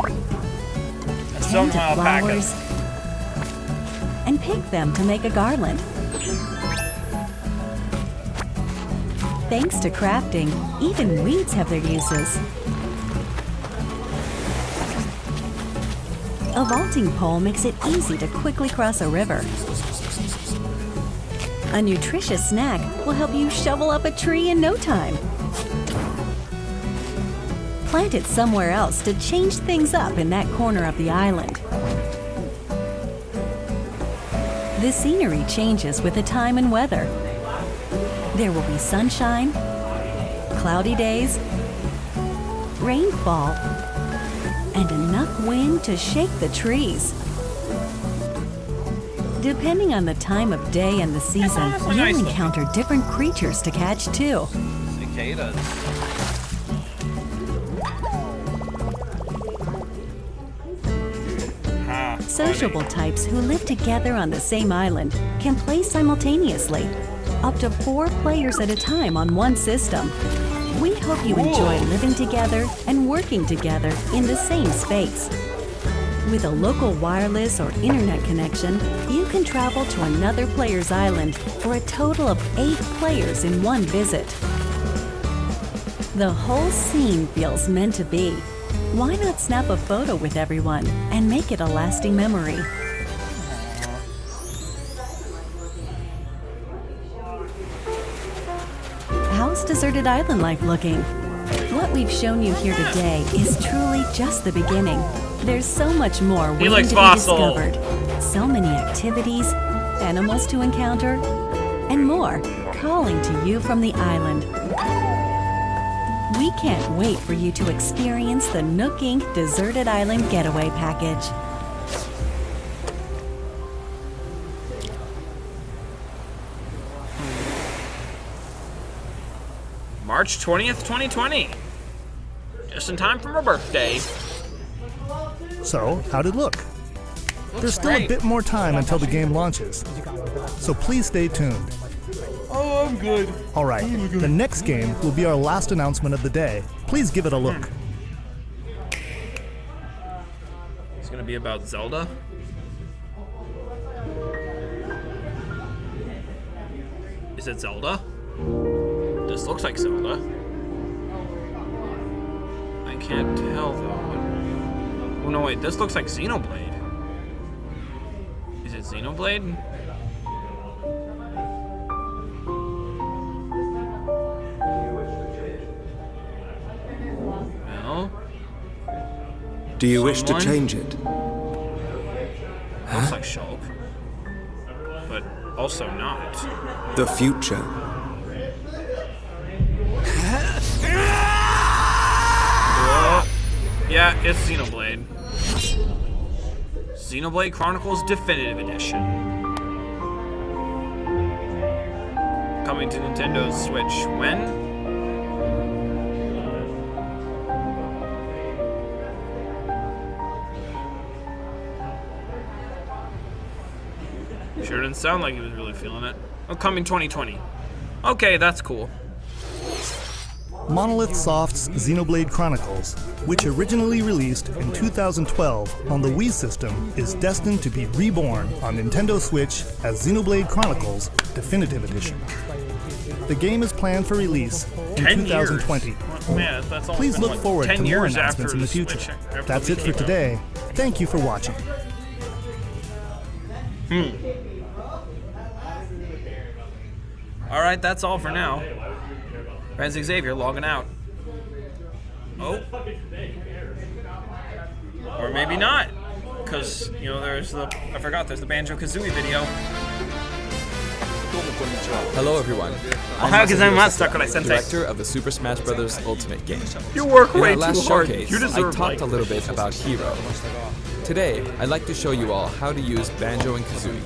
And some
tend to
alpacas.
flowers, and pick them to make a garland. Thanks to crafting, even weeds have their uses. A vaulting pole makes it easy to quickly cross a river. A nutritious snack will help you shovel up a tree in no time. Plant it somewhere else to change things up in that corner of the island. The scenery changes with the time and weather. There will be sunshine, cloudy days, rainfall, and enough wind to shake the trees. Depending on the time of day and the season,
honestly
you'll
nice looking.
encounter different creatures to catch too.
Cicadas.
Sociable types who live together on the same island can play simultaneously, up to 4 players at a time on one system. We hope you enjoy living together and working together in the same space. With a local wireless or internet connection, you can travel to another player's island for a total of 8 players in one visit. The whole scene feels meant to be. Why not snap a photo with everyone and make it a lasting memory? How's deserted island life looking? What we've shown you here today is truly just the beginning. There's so much more waiting
likes
to be
Fossil.
discovered. So many activities, animals to encounter, and more calling to you from the island. We can't wait for you to experience the Nook Inc. Deserted Island Getaway Package.
March 20th, 2020. Just in time for my birthday.
So, how'd it look? There's still a bit more time until the game launches, so please stay tuned.
Oh, I'm good.
Alright, the next game will be our last announcement of the day. Please give it a look.
It's gonna be about Zelda. Is it Zelda? This looks like Zelda. I can't tell though. Oh no, wait, this looks like Xenoblade. Is it Xenoblade? Well,
Do you wish to
Someone?
change it?
looks like Shulk, but also not.
The future.
Yeah, it's Xenoblade. Xenoblade Chronicles Definitive Edition. Coming to Nintendo Switch when? Sure didn't sound like he was really feeling it. Oh, coming 2020. Okay, that's cool.
Monolith Soft's Xenoblade Chronicles, which originally released in 2012 on the Wii system, is destined to be reborn on Nintendo Switch as Xenoblade Chronicles Definitive Edition. The game is planned for release in
10
2020.
years. Man, that's almost
Please
been,
look
like,
forward
10
to more
years
announcements
after
in the
Switch-
future.
after
That's
the
it
Wii
for
came out.
today. Thank you for watching.
All right, that's all for now. Franz Xavier logging out. Oh. Or maybe not. Because, you know, there's the there's the Banjo-Kazooie video.
Hello everyone. I'm director of the Super Smash Bros. Ultimate game.
You work
In
way
our last
too hard.
showcase,
You
I
deserve
talked a little bit about Hero. Today, I'd like to show you all how to use Banjo and Kazooie.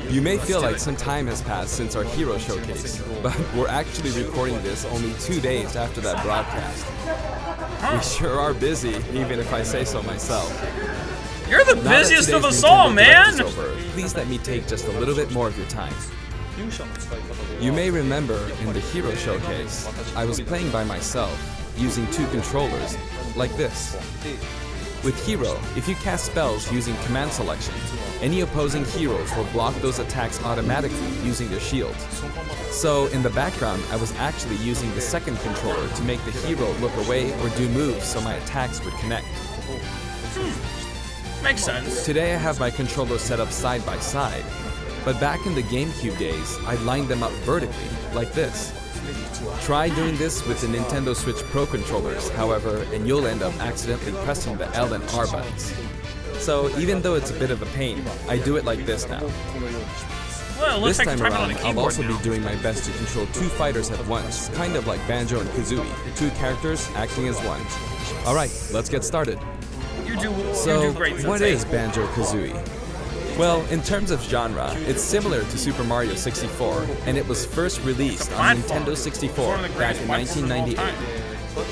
You may feel like some time has passed since our Hero showcase, but we're actually recording this only 2 days after that broadcast. We sure are busy, even if I say so myself.
You're the
Now that
busiest of
today's
us all,
Nintendo Direct
man!
is over, please let me take just a little bit more of your time. You may remember in the Hero showcase, I was playing by myself, using 2 controllers, like this. With Hero, if you cast spells using command selection, any opposing heroes will block those attacks automatically using their shields. So in the background, I was actually using the second controller to make the hero look away or do moves so my attacks would connect.
Makes sense.
Today I have my controllers set up side by side, but back in the GameCube days, I lined them up vertically, like this. Try doing this with the Nintendo Switch Pro controllers, however, and you'll end up accidentally pressing the L and R buttons. So even though it's a bit of a pain, I do it like this now.
Well, it looks
This
like
time
it's on
around,
the
I'll
keyboard
also
now.
be doing my best to control 2 fighters at once, kind of like Banjo and Kazooie, 2 characters acting as one. Alright, let's get started.
You do great,
What
Sensei.
is Banjo-Kazooie? Well, in terms of genre, it's similar to Super Mario 64, and it was first released on Nintendo 64 back in 1998.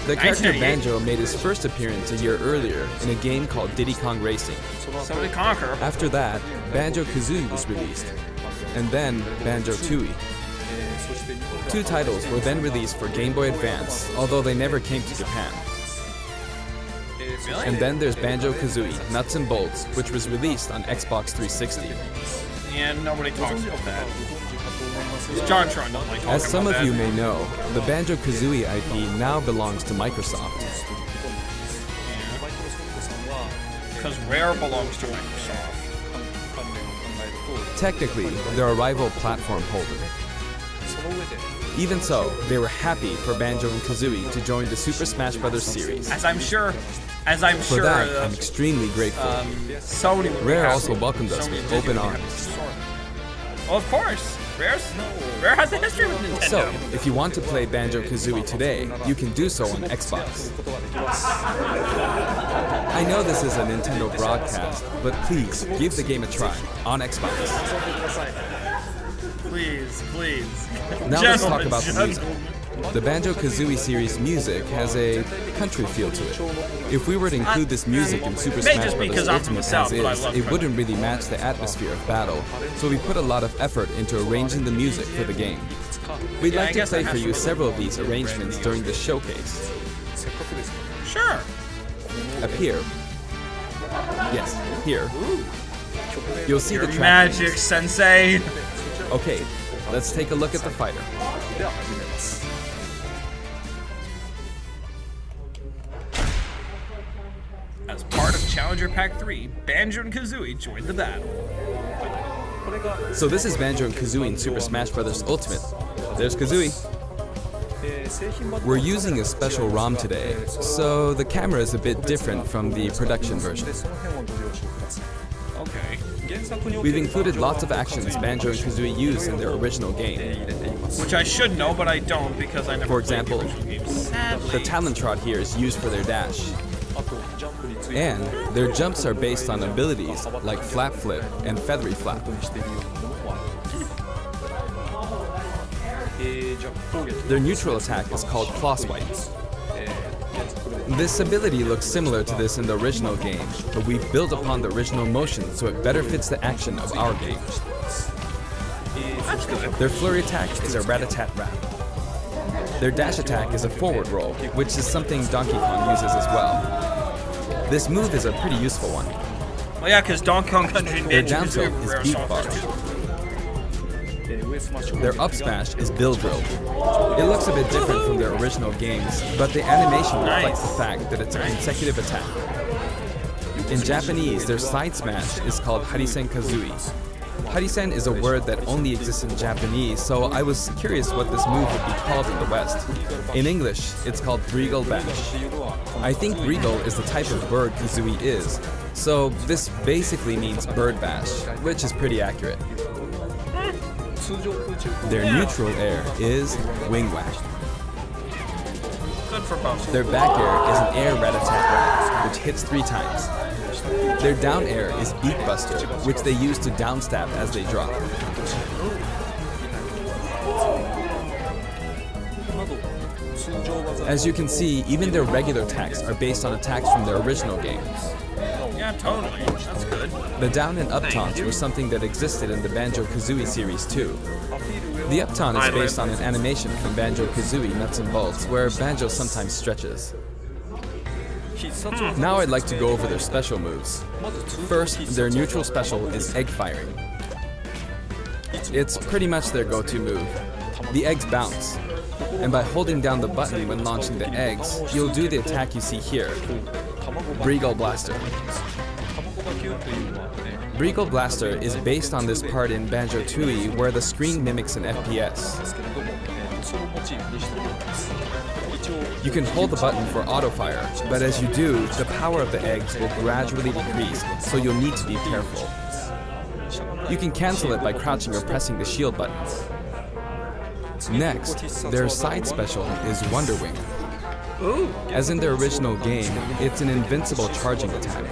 The character
1998?
Banjo made his first appearance a year earlier in a game called Diddy Kong Racing.
So did Conquer.
After that, Banjo-Kazooie was released, and then Banjo-Tooie. 2 titles were then released for Game Boy Advance, although they never came to Japan. And then there's Banjo-Kazooie Nuts and Bolts, which was released on Xbox 360.
Yeah, nobody talks about that. John Tron don't like talking
As some
about
of
that.
you may know, the Banjo-Kazooie IP now belongs to Microsoft.
Because Rare belongs to Microsoft.
Technically, they're a rival platform holder. Even so, they were happy for Banjo and Kazooie to join the Super Smash Bros. Series.
As I'm sure,
For that, I'm extremely grateful.
Sony would be
Rare
happy.
also welcomed us
Sony
with
did
open
give me
arms.
Well, of course. Rare has a history with Nintendo.
So, if you want to play Banjo-Kazooie today, you can do so on Xbox. I know this is a Nintendo broadcast, but please, give the game a try on Xbox.
Please, please.
Now let's talk about the music. The Banjo-Kazooie series music has a country feel to it. If we were to include this music in Super
May
Smash
just be
Bros.
'cause I'm from the
Ultimate
South,
as
but I
is,
love
it
country.
wouldn't really match the atmosphere of battle, so we put a lot of effort into arranging the music for the game. We'd
Yeah, I
like to
guess
play
that
for
has
you
to be
several of these arrangements during the showcase.
Sure.
Up here. Yes, here. You'll see
Your
the track
magic,
names.
Sensei.
Okay, let's take a look at the fighter.
As part of Challenger Pack 3, Banjo and Kazooie joined the battle.
So this is Banjo and Kazooie in Super Smash Bros. Ultimate. There's Kazooie. We're using a special ROM today, so the camera is a bit different from the production version.
Okay.
We've included lots of actions Banjo and Kazooie use in their original game.
Which I should know, but I don't because I never
For
played
example,
the original game. Sadly.
the talent trot here is used for their dash. And their jumps are based on abilities like Flap Flip and Feathery Flap. Their neutral attack is called Claw Swipe. This ability looks similar to this in the original game, but we've built upon the original motion so it better fits the action of our game. Their flurry attack is a rat-a-tat-rat. Their dash attack is a forward roll, which is something Donkey Kong uses as well. This move is a pretty useful one.
Well, yeah, because Donkey Kong Country and
Their
Banjo
down tilt
Kazooie
is
were
Beat
rare
Barge.
songs.
Their up smash is Bill Drill. It looks a bit different from their original games, but the animation reflects the fact that it's a consecutive attack. In Japanese, their side smash is called Harisen Kazooie. Harisen is a word that only exists in Japanese, so I was curious what this move would be called in the West. In English, it's called Regal Bash. I think Regal is the type of bird Kazooie is, so this basically means bird bash, which is pretty accurate. Their neutral air is Wing Whack.
Good for both.
Their back air is an air rat-a-tat-rat, which hits 3 times. Their down air is Beak Buster, which they use to downstab as they drop. As you can see, even their regular attacks are based on attacks from their original game.
Yeah, totally. That's good.
The down and up taunts were something that existed in the Banjo-Kazooie series too. The up taunt is based on an animation from Banjo-Kazooie Nuts and Bolts, where Banjo sometimes stretches. Now I'd like to go over their special moves. First, their neutral special is egg firing. It's pretty much their go-to move. The eggs bounce, and by holding down the button when launching the eggs, you'll do the attack you see here, Regal Blaster. Regal Blaster is based on this part in Banjo-Tooie where the screen mimics an FPS. You can hold the button for auto-fire, but as you do, the power of the eggs will gradually decrease, so you'll need to be careful. You can cancel it by crouching or pressing the shield button. Next, their side special is Wonder Wing. As in their original game, it's an invincible charging attack.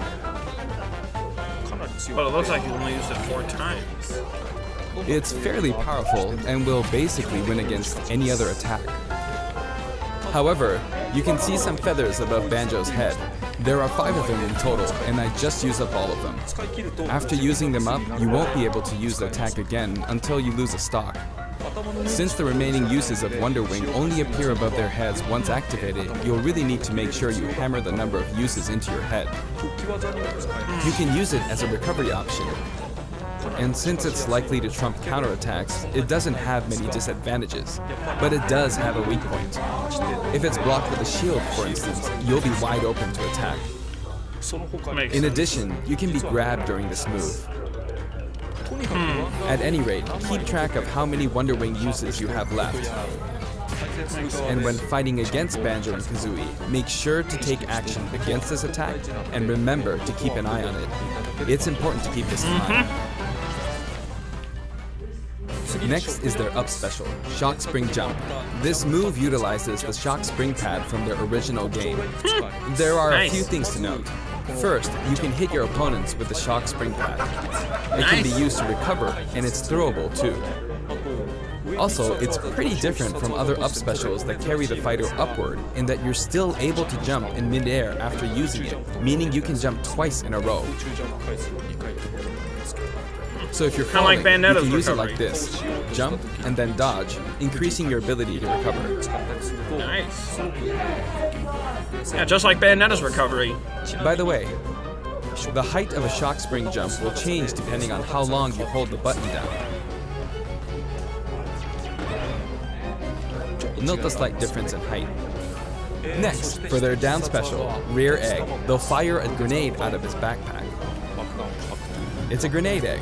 But it looks like you only used it 4 times.
It's fairly powerful and will basically win against any other attack. However, you can see some feathers above Banjo's head. There are 5 of them in total, and I just used up all of them. After using them up, you won't be able to use the attack again until you lose a stock. Since the remaining uses of Wonder Wing only appear above their heads once activated, you'll really need to make sure you hammer the number of uses into your head. You can use it as a recovery option. And since it's likely to trump counterattacks, it doesn't have many disadvantages, but it does have a weak point. If it's blocked with a shield, for instance, you'll be wide open to attack. In addition, you can be grabbed during this move. At any rate, keep track of how many Wonder Wing uses you have left. And when fighting against Banjo and Kazooie, make sure to take action against this attack and remember to keep an eye on it. It's important to keep this in mind. Next is their up special, Shock Spring Jump. This move utilizes the Shock Spring pad from their original game. There are a few things to note. First, you can hit your opponents with the Shock Spring pad. It can be used to recover, and it's throwable too. Also, it's pretty different from other up specials that carry the fighter upward in that you're still able to jump in midair after using it, meaning you can jump twice in a row. So if you're falling, you can use it like this. Jump and then dodge, increasing your ability to recover.
Nice. Yeah, just like Bayonetta's recovery.
By the way, the height of a shock spring jump will change depending on how long you hold the button down. Note the slight difference in height. Next, for their down special, Rear Egg, they'll fire a grenade out of his backpack. It's a grenade egg.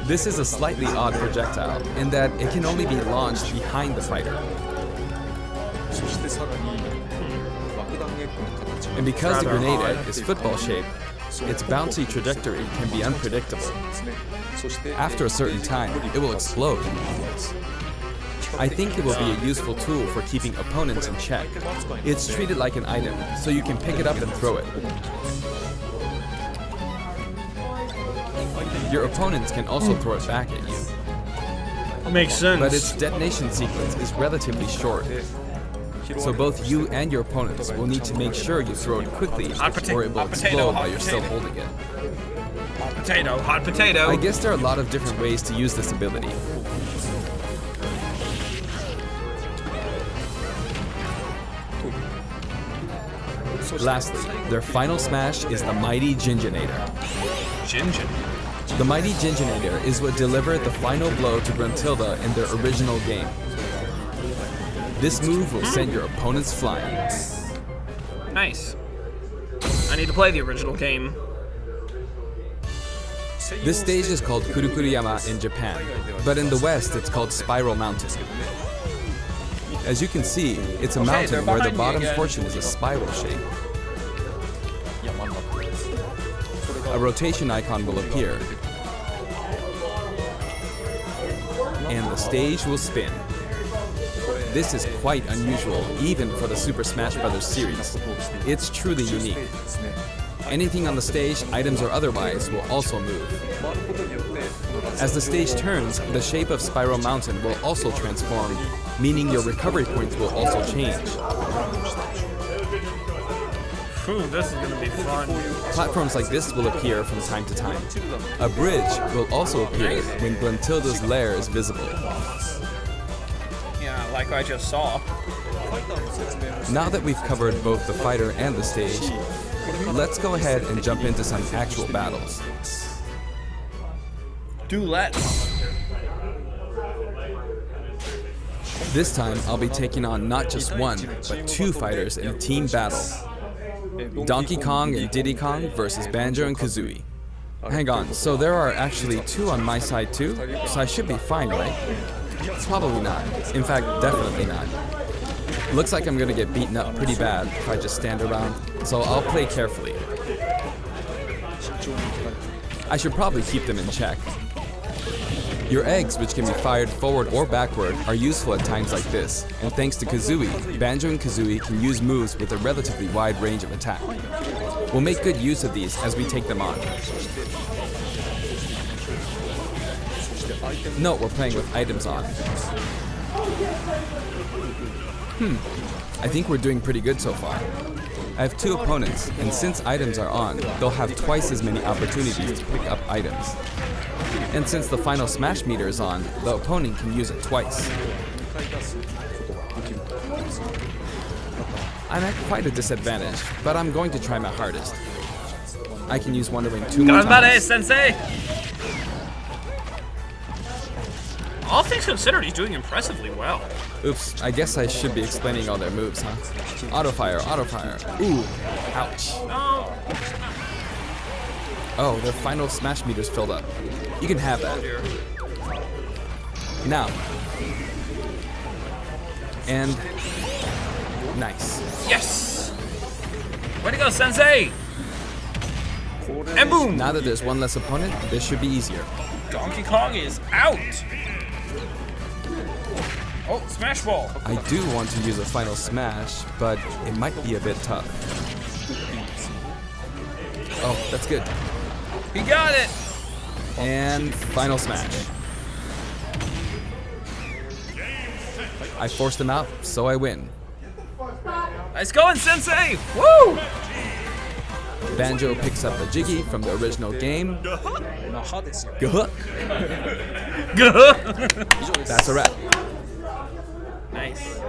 This is a slightly odd projectile in that it can only be launched behind the fighter. And because the grenade egg is football-shaped, its bouncy trajectory can be unpredictable. After a certain time, it will explode. I think it will be a useful tool for keeping opponents in check. It's treated like an item, so you can pick it up and throw it. Your opponents can also throw it back at you.
Makes sense.
But its detonation sequence is relatively short. So both you and your opponents will need to make sure you throw it quickly or it will explode while you're still holding it.
Hot potato, hot potato.
I guess there are a lot of different ways to use this ability. Lastly, their final smash is the Mighty Ginginator. The Mighty Ginginator is what delivered the final blow to Gruntilda in their original game. This move will send your opponents flying.
Nice. I need to play the original game.
This stage is called Kurukuruyama in Japan, but in the West it's called Spiral Mountain. As you can see, it's a mountain where the bottom portion is a spiral shape. A rotation icon will appear, and the stage will spin. This is quite unusual, even for the Super Smash Bros. Series. It's truly unique. Anything on the stage, items or otherwise, will also move. As the stage turns, the shape of Spiral Mountain will also transform, meaning your recovery points will also change.
Phew, this is gonna be fun.
Platforms like this will appear from time to time. A bridge will also appear when Gruntilda's lair is visible.
Yeah, like I just saw.
Now that we've covered both the fighter and the stage, let's go ahead and jump into some actual battles.
Let's.
This time, I'll be taking on not just one, but two fighters in a team battle. Donkey Kong and Diddy Kong versus Banjo and Kazooie. Hang on, so there are actually two on my side too? So I should be fine, right? Probably not. In fact, definitely not. Looks like I'm gonna get beaten up pretty bad if I just stand around, so I'll play carefully. I should probably keep them in check. Your eggs, which can be fired forward or backward, are useful at times like this, and thanks to Kazooie, Banjo and Kazooie can use moves with a relatively wide range of attack. We'll make good use of these as we take them on. Note we're playing with items on. I think we're doing pretty good so far. I have two opponents, and since items are on, they'll have twice as many opportunities to pick up items. And since the final smash meter is on, the opponent can use it twice. I'm at quite a disadvantage, but I'm going to try my hardest. I can use Wonder Ring 2 more times.
Sensei! All things considered, he's doing impressively well.
Oops, I guess I should be explaining all their moves, huh? Auto fire, auto fire. Ooh, ouch.
No.
Oh, their final smash meter's filled up. You can have that. Now. And nice.
Yes! Way to go, Sensei! And boom!
Now that there's one less opponent, this should be easier.
Donkey Kong is out! Oh, Smash Ball!
I do want to use a final smash, but it might be a bit tough. Oh, that's good.
He got it!
And final smash. I forced him out, so I win.
Nice going, Sensei! Woo!
Banjo picks up the Jiggy from the original game. Guh. That's a wrap.
Nice.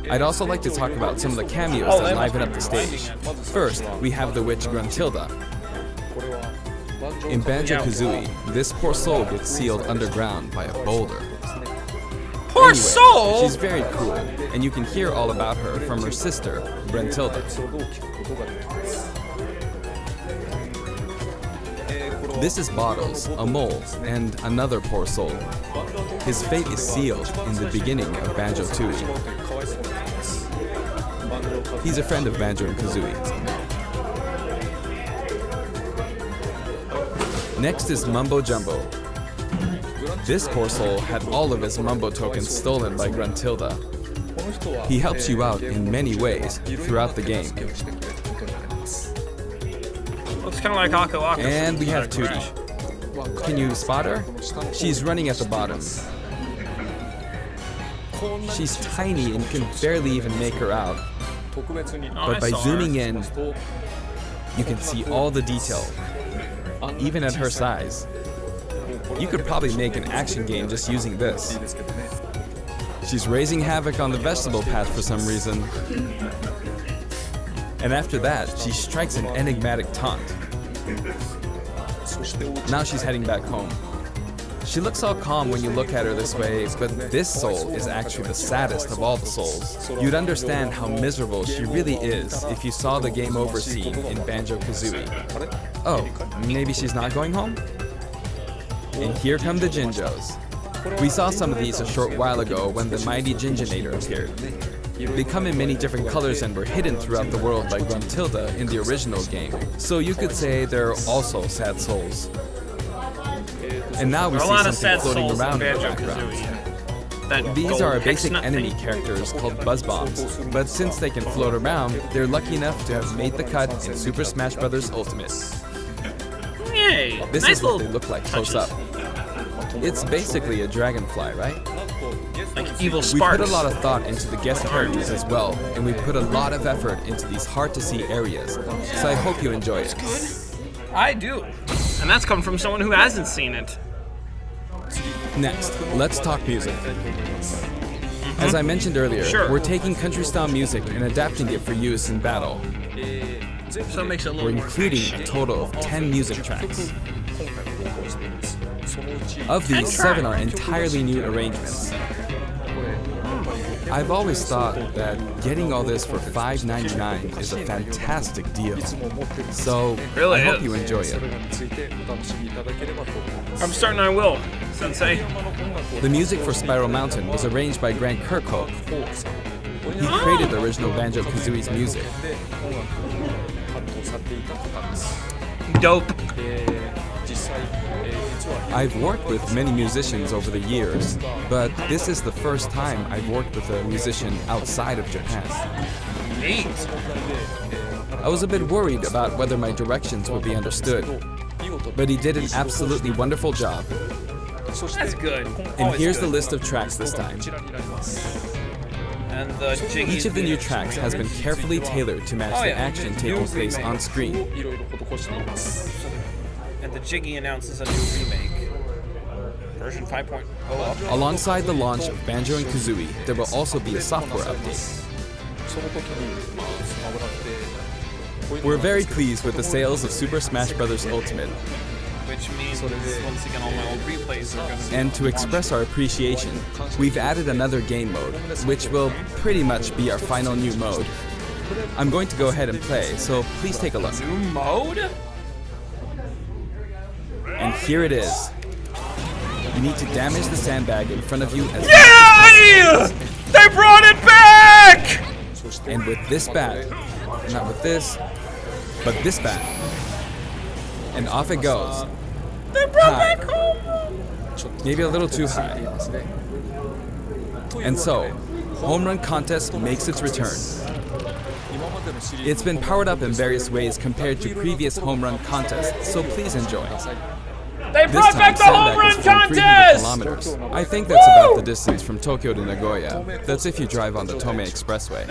I'd also like to talk about some of the cameos that liven up the stage. First, we have the witch Gruntilda. In Banjo-Kazooie, this poor soul gets sealed underground by a boulder.
Poor soul!
She's very cool, and you can hear all about her from her sister, Gruntilda. This is Bottles, a mole, and another poor soul. His fate is sealed in the beginning of Banjo-Tooie. He's a friend of Banjo and Kazooie. Next is Mumbo Jumbo. This poor soul had all of his Mumbo tokens stolen by Gruntilda. He helps you out in many ways throughout the game.
Looks kind of like Ako Ako.
And we have Tootie. Can you spot her? She's running at the bottom. She's tiny and can barely even make her out. But by zooming in, you can see all the detail, even at her size. You could probably make an action game just using this. She's raising havoc on the vegetable path for some reason. And after that, she strikes an enigmatic taunt. Now she's heading back home. She looks all calm when you look at her this way, but this soul is actually the saddest of all the souls. You'd understand how miserable she really is if you saw the game over scene in Banjo-Kazooie. Oh, maybe she's not going home? And here come the Jinjos. We saw some of these a short while ago when the mighty Jinjonator appeared. They come in many different colors and were hidden throughout the world by Gruntilda in the original game, so you could say they're also sad souls. And now we see something floating around in the background. These are our basic enemy characters called Buzz Bombs, but since they can float around, they're lucky enough to have made the cut in Super Smash Bros. Ultimate.
Yay!
This
nice
is what they look like close up. It's basically a dragonfly, right?
Like evil
We
sparks.
put a lot of thought into the guest characters as well, and we put a lot of effort into these hard-to-see areas, so I hope you enjoy it.
I do. And that's come from someone who hasn't seen it.
Next, let's talk music. As I mentioned earlier, we're taking country-style music and adapting it for use in battle.
So it makes it a little
We're
more
including
action.
a total of 10 music tracks. Of these, 7 are entirely new arrangements. I've always thought that getting all this for $5.99 is a fantastic deal. So
Really
I hope
is.
you enjoy it.
I'm certain I will, Sensei.
The music for Spiral Mountain was arranged by Grant Kirkhope. He created the original Banjo-Kazooie's music.
Dope.
I've worked with many musicians over the years, but this is the first time I've worked with a musician outside of Japan.
Neat.
I was a bit worried about whether my directions would be understood, but he did an absolutely wonderful job.
That's good.
And
Always
here's
good.
the list of tracks this time.
And the jiggy.
Each of the new tracks has been carefully tailored to match the action taking place on screen.
And the jiggy announces a new remake. Version 5.0.
Alongside the launch of Banjo and Kazooie, there will also be a software update. We're very pleased with the sales of Super Smash Bros. Ultimate,
Which means, once again, all my old replays are going to be...
and to express our appreciation, we've added another game mode, which will pretty much be our final new mode. I'm going to go ahead and play, so please take a look.
New mode?
And here it is. You need to damage the sandbag in front of you as
Yay! They brought it back!
And with this bat, not with this, but this bat, and off it goes.
They brought
High.
back home!
Maybe a little too high. And so, Home Run Contest makes its return. It's been powered up in various ways compared to previous home run contests, so please enjoy.
They brought back the home run contest!
Kilometers. I think that's about the distance from Tokyo to Nagoya. That's if you drive on the Tomei Expressway.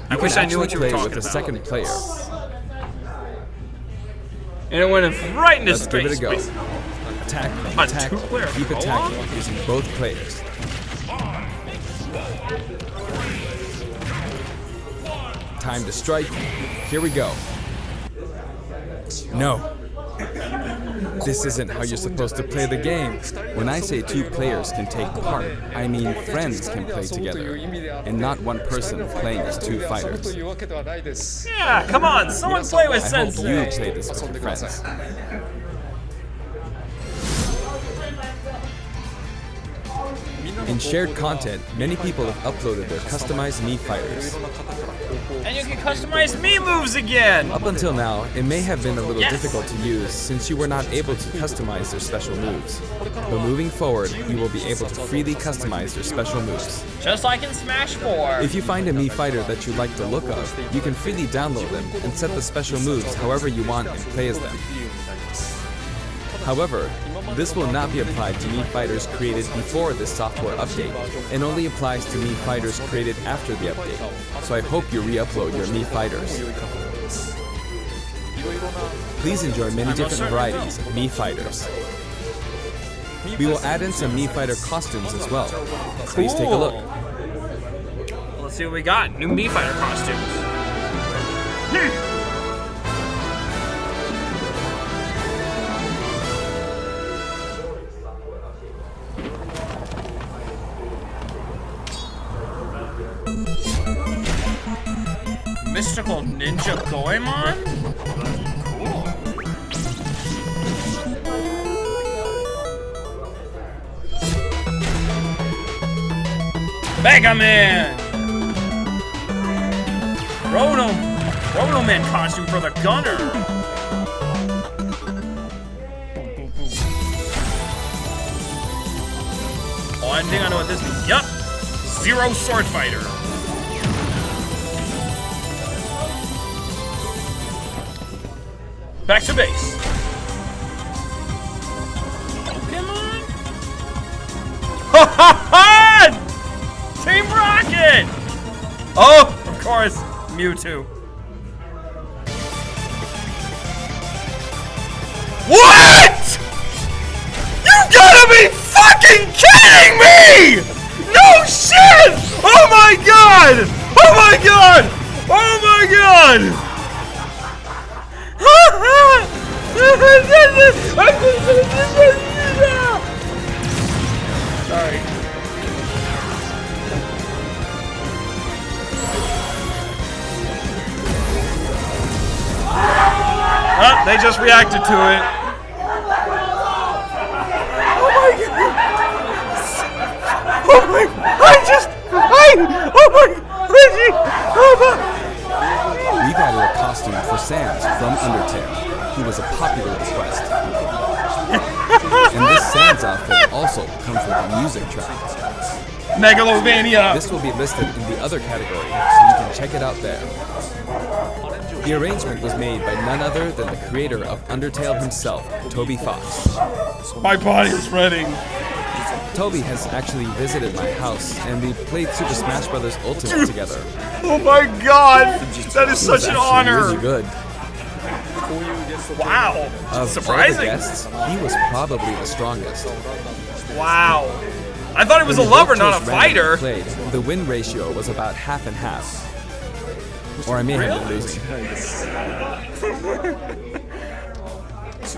I wish I knew what you were
play
talking
with a
about.
second player.
And it went right into
Let's
space.
give it a go. Attack, attack,
two-player
keep
co-op?
attacking using both players. Time to strike. Here we go. No. This isn't how you're supposed to play the game. When I say 2 players can take part, I mean friends can play together, and not one person playing as 2 fighters.
Yeah, come on, someone play with
I hope
Sensei.
you play this with your friends. In shared content, many people have uploaded their customized Mii fighters.
And you can customize me moves again!
Up until now, it may have been a little difficult to use since you were not able to customize their special moves. But moving forward, you will be able to freely customize their special moves.
Just like in Smash 4.
If you find a Mii fighter that you like the look of, you can freely download them and set the special moves however you want and play as them. However, this will not be applied to Mii fighters created before this software update, and only applies to Mii fighters created after the update. So I hope you re-upload your Mii fighters. Please enjoy many different varieties of Mii fighters. We will add in some Mii fighter costumes as well. Please take a look.
Well, let's see what we got. New Mii Fighter costumes. Magical Ninja Goemon? Cool. Mega Man! Roto Man costume for the gunner! Oh, I think I know what this means. Yup! Zero Sword Fighter. Back to base. Pokemon? Ha ha ha! Team Rocket! Oh, of course, Mewtwo. What?! You gotta be fucking kidding me! No shit! Oh my god! Oh my god! Oh my god! Sorry. Oh, they just reacted to it. Oh my god! Oh my!
We've added a costume for Sans from Undertale, who was a popular request. And this Sans outfit also comes with a music track.
Megalovania!
This will be listed in the other category, so you can check it out there. The arrangement was made by none other than the creator of Undertale himself, Toby Fox.
My body is ready.
Toby has actually visited my house, and we played Super Smash Bros. Ultimate together.
Oh my god! That is such an honor!
Really good.
Wow!
Of
surprising!
all the guests, he was probably the strongest.
Wow! I thought he was a lover, not a fighter!
Played, the win ratio was about half and half. Or I may have been losing.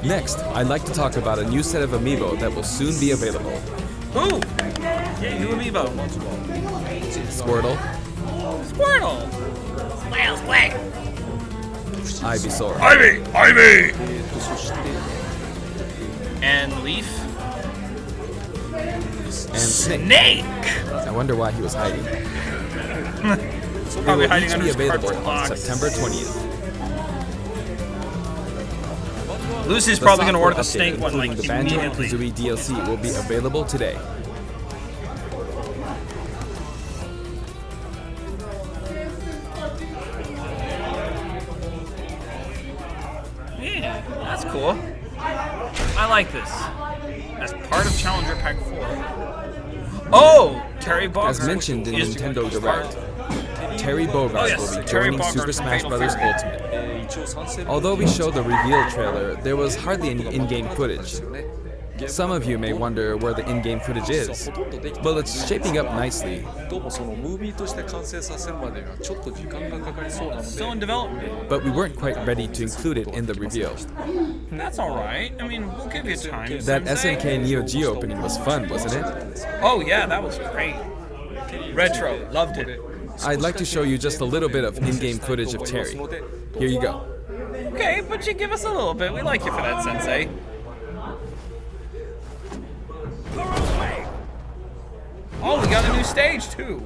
Next, I'd like to talk about a new set of amiibo that will soon be available.
Ooh! Yay, new amiibo.
Squirtle.
Squirtle! Squirtle, squirtle!
Ivysaur.
Ivy! And Leaf.
And
Snake!
I wonder why he was hiding. They will each be available on September 20th.
Lucy's probably going to order the snake one
including
like
the Banjo and
immediately.
Kazooie DLC will be available today.
Yeah, that's cool. I like this. As part of Challenger Pack 4. Oh! Terry Bogard.
As mentioned in Nintendo Direct, Terry Bogard will be joining Super Smash Bros. Ultimate. Although we showed the reveal trailer, there was hardly any in-game footage. Some of you may wonder where the in-game footage is. Well, it's shaping up nicely.
Still in development.
But we weren't quite ready to include it in the reveal.
That's alright. I mean, we'll give you time.
That SNK Neo Geo opening was fun, wasn't it?
Oh yeah, that was great. Retro, loved it.
I'd like to show you just a little bit of in-game footage of Terry. Here you go.
Okay, but you give us a little bit. We like you for that, Sensei. Oh, we got a new stage too.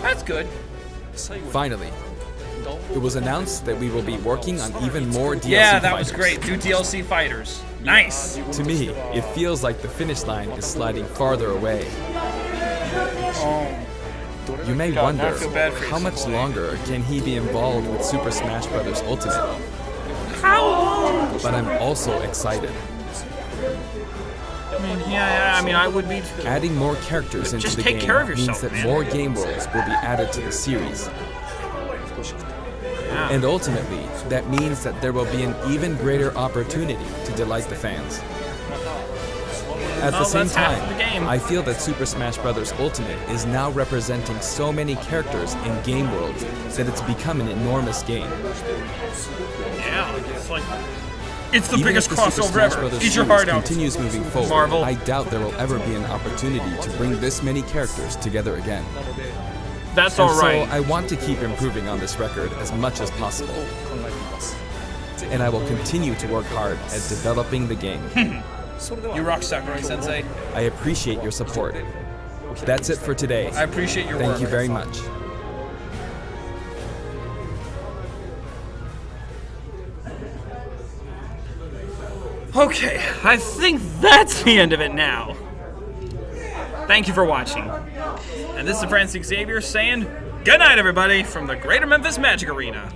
That's good.
Finally, it was announced that we will be working on even more DLC
Yeah, that
fighters.
was great. New DLC fighters. Nice.
To me, it feels like the finish line is sliding farther away. You may
God,
wonder,
I feel bad for you,
how much
Sensei.
longer can he be involved with Super Smash Bros. Ultimate?
How long?
But I'm also excited.
I mean, yeah, I mean, I would be too.
Adding more characters into
Just
the
take
game
care of
means
yourself,
that
man.
more game worlds will be added to the series.
Yeah.
And ultimately, that means that there will be an even greater opportunity to delight the fans. At the
Well,
same
that's half
time,
the game.
I feel that Super Smash Bros. Ultimate is now representing so many characters in game worlds that it's become an enormous game.
Yeah, it's like it's the
Even
biggest
if the Super
crossover
Smash
ever.
Bros.
Eat your
series
heart out.
continues moving forward,
Marvel.
I doubt there will ever be an opportunity to bring this many characters together again.
That's
And
all right.
So I want to keep improving on this record as much as possible. And I will continue to work hard at developing the game.
You rock, Sakurai-sensei.
I appreciate your support. That's it for today.
I appreciate your work.
Thank you very much.
Okay, I think that's the end of it now. Thank you for watching. And this is Francis Xavier saying, good night, everybody, from the Greater Memphis Magic Arena.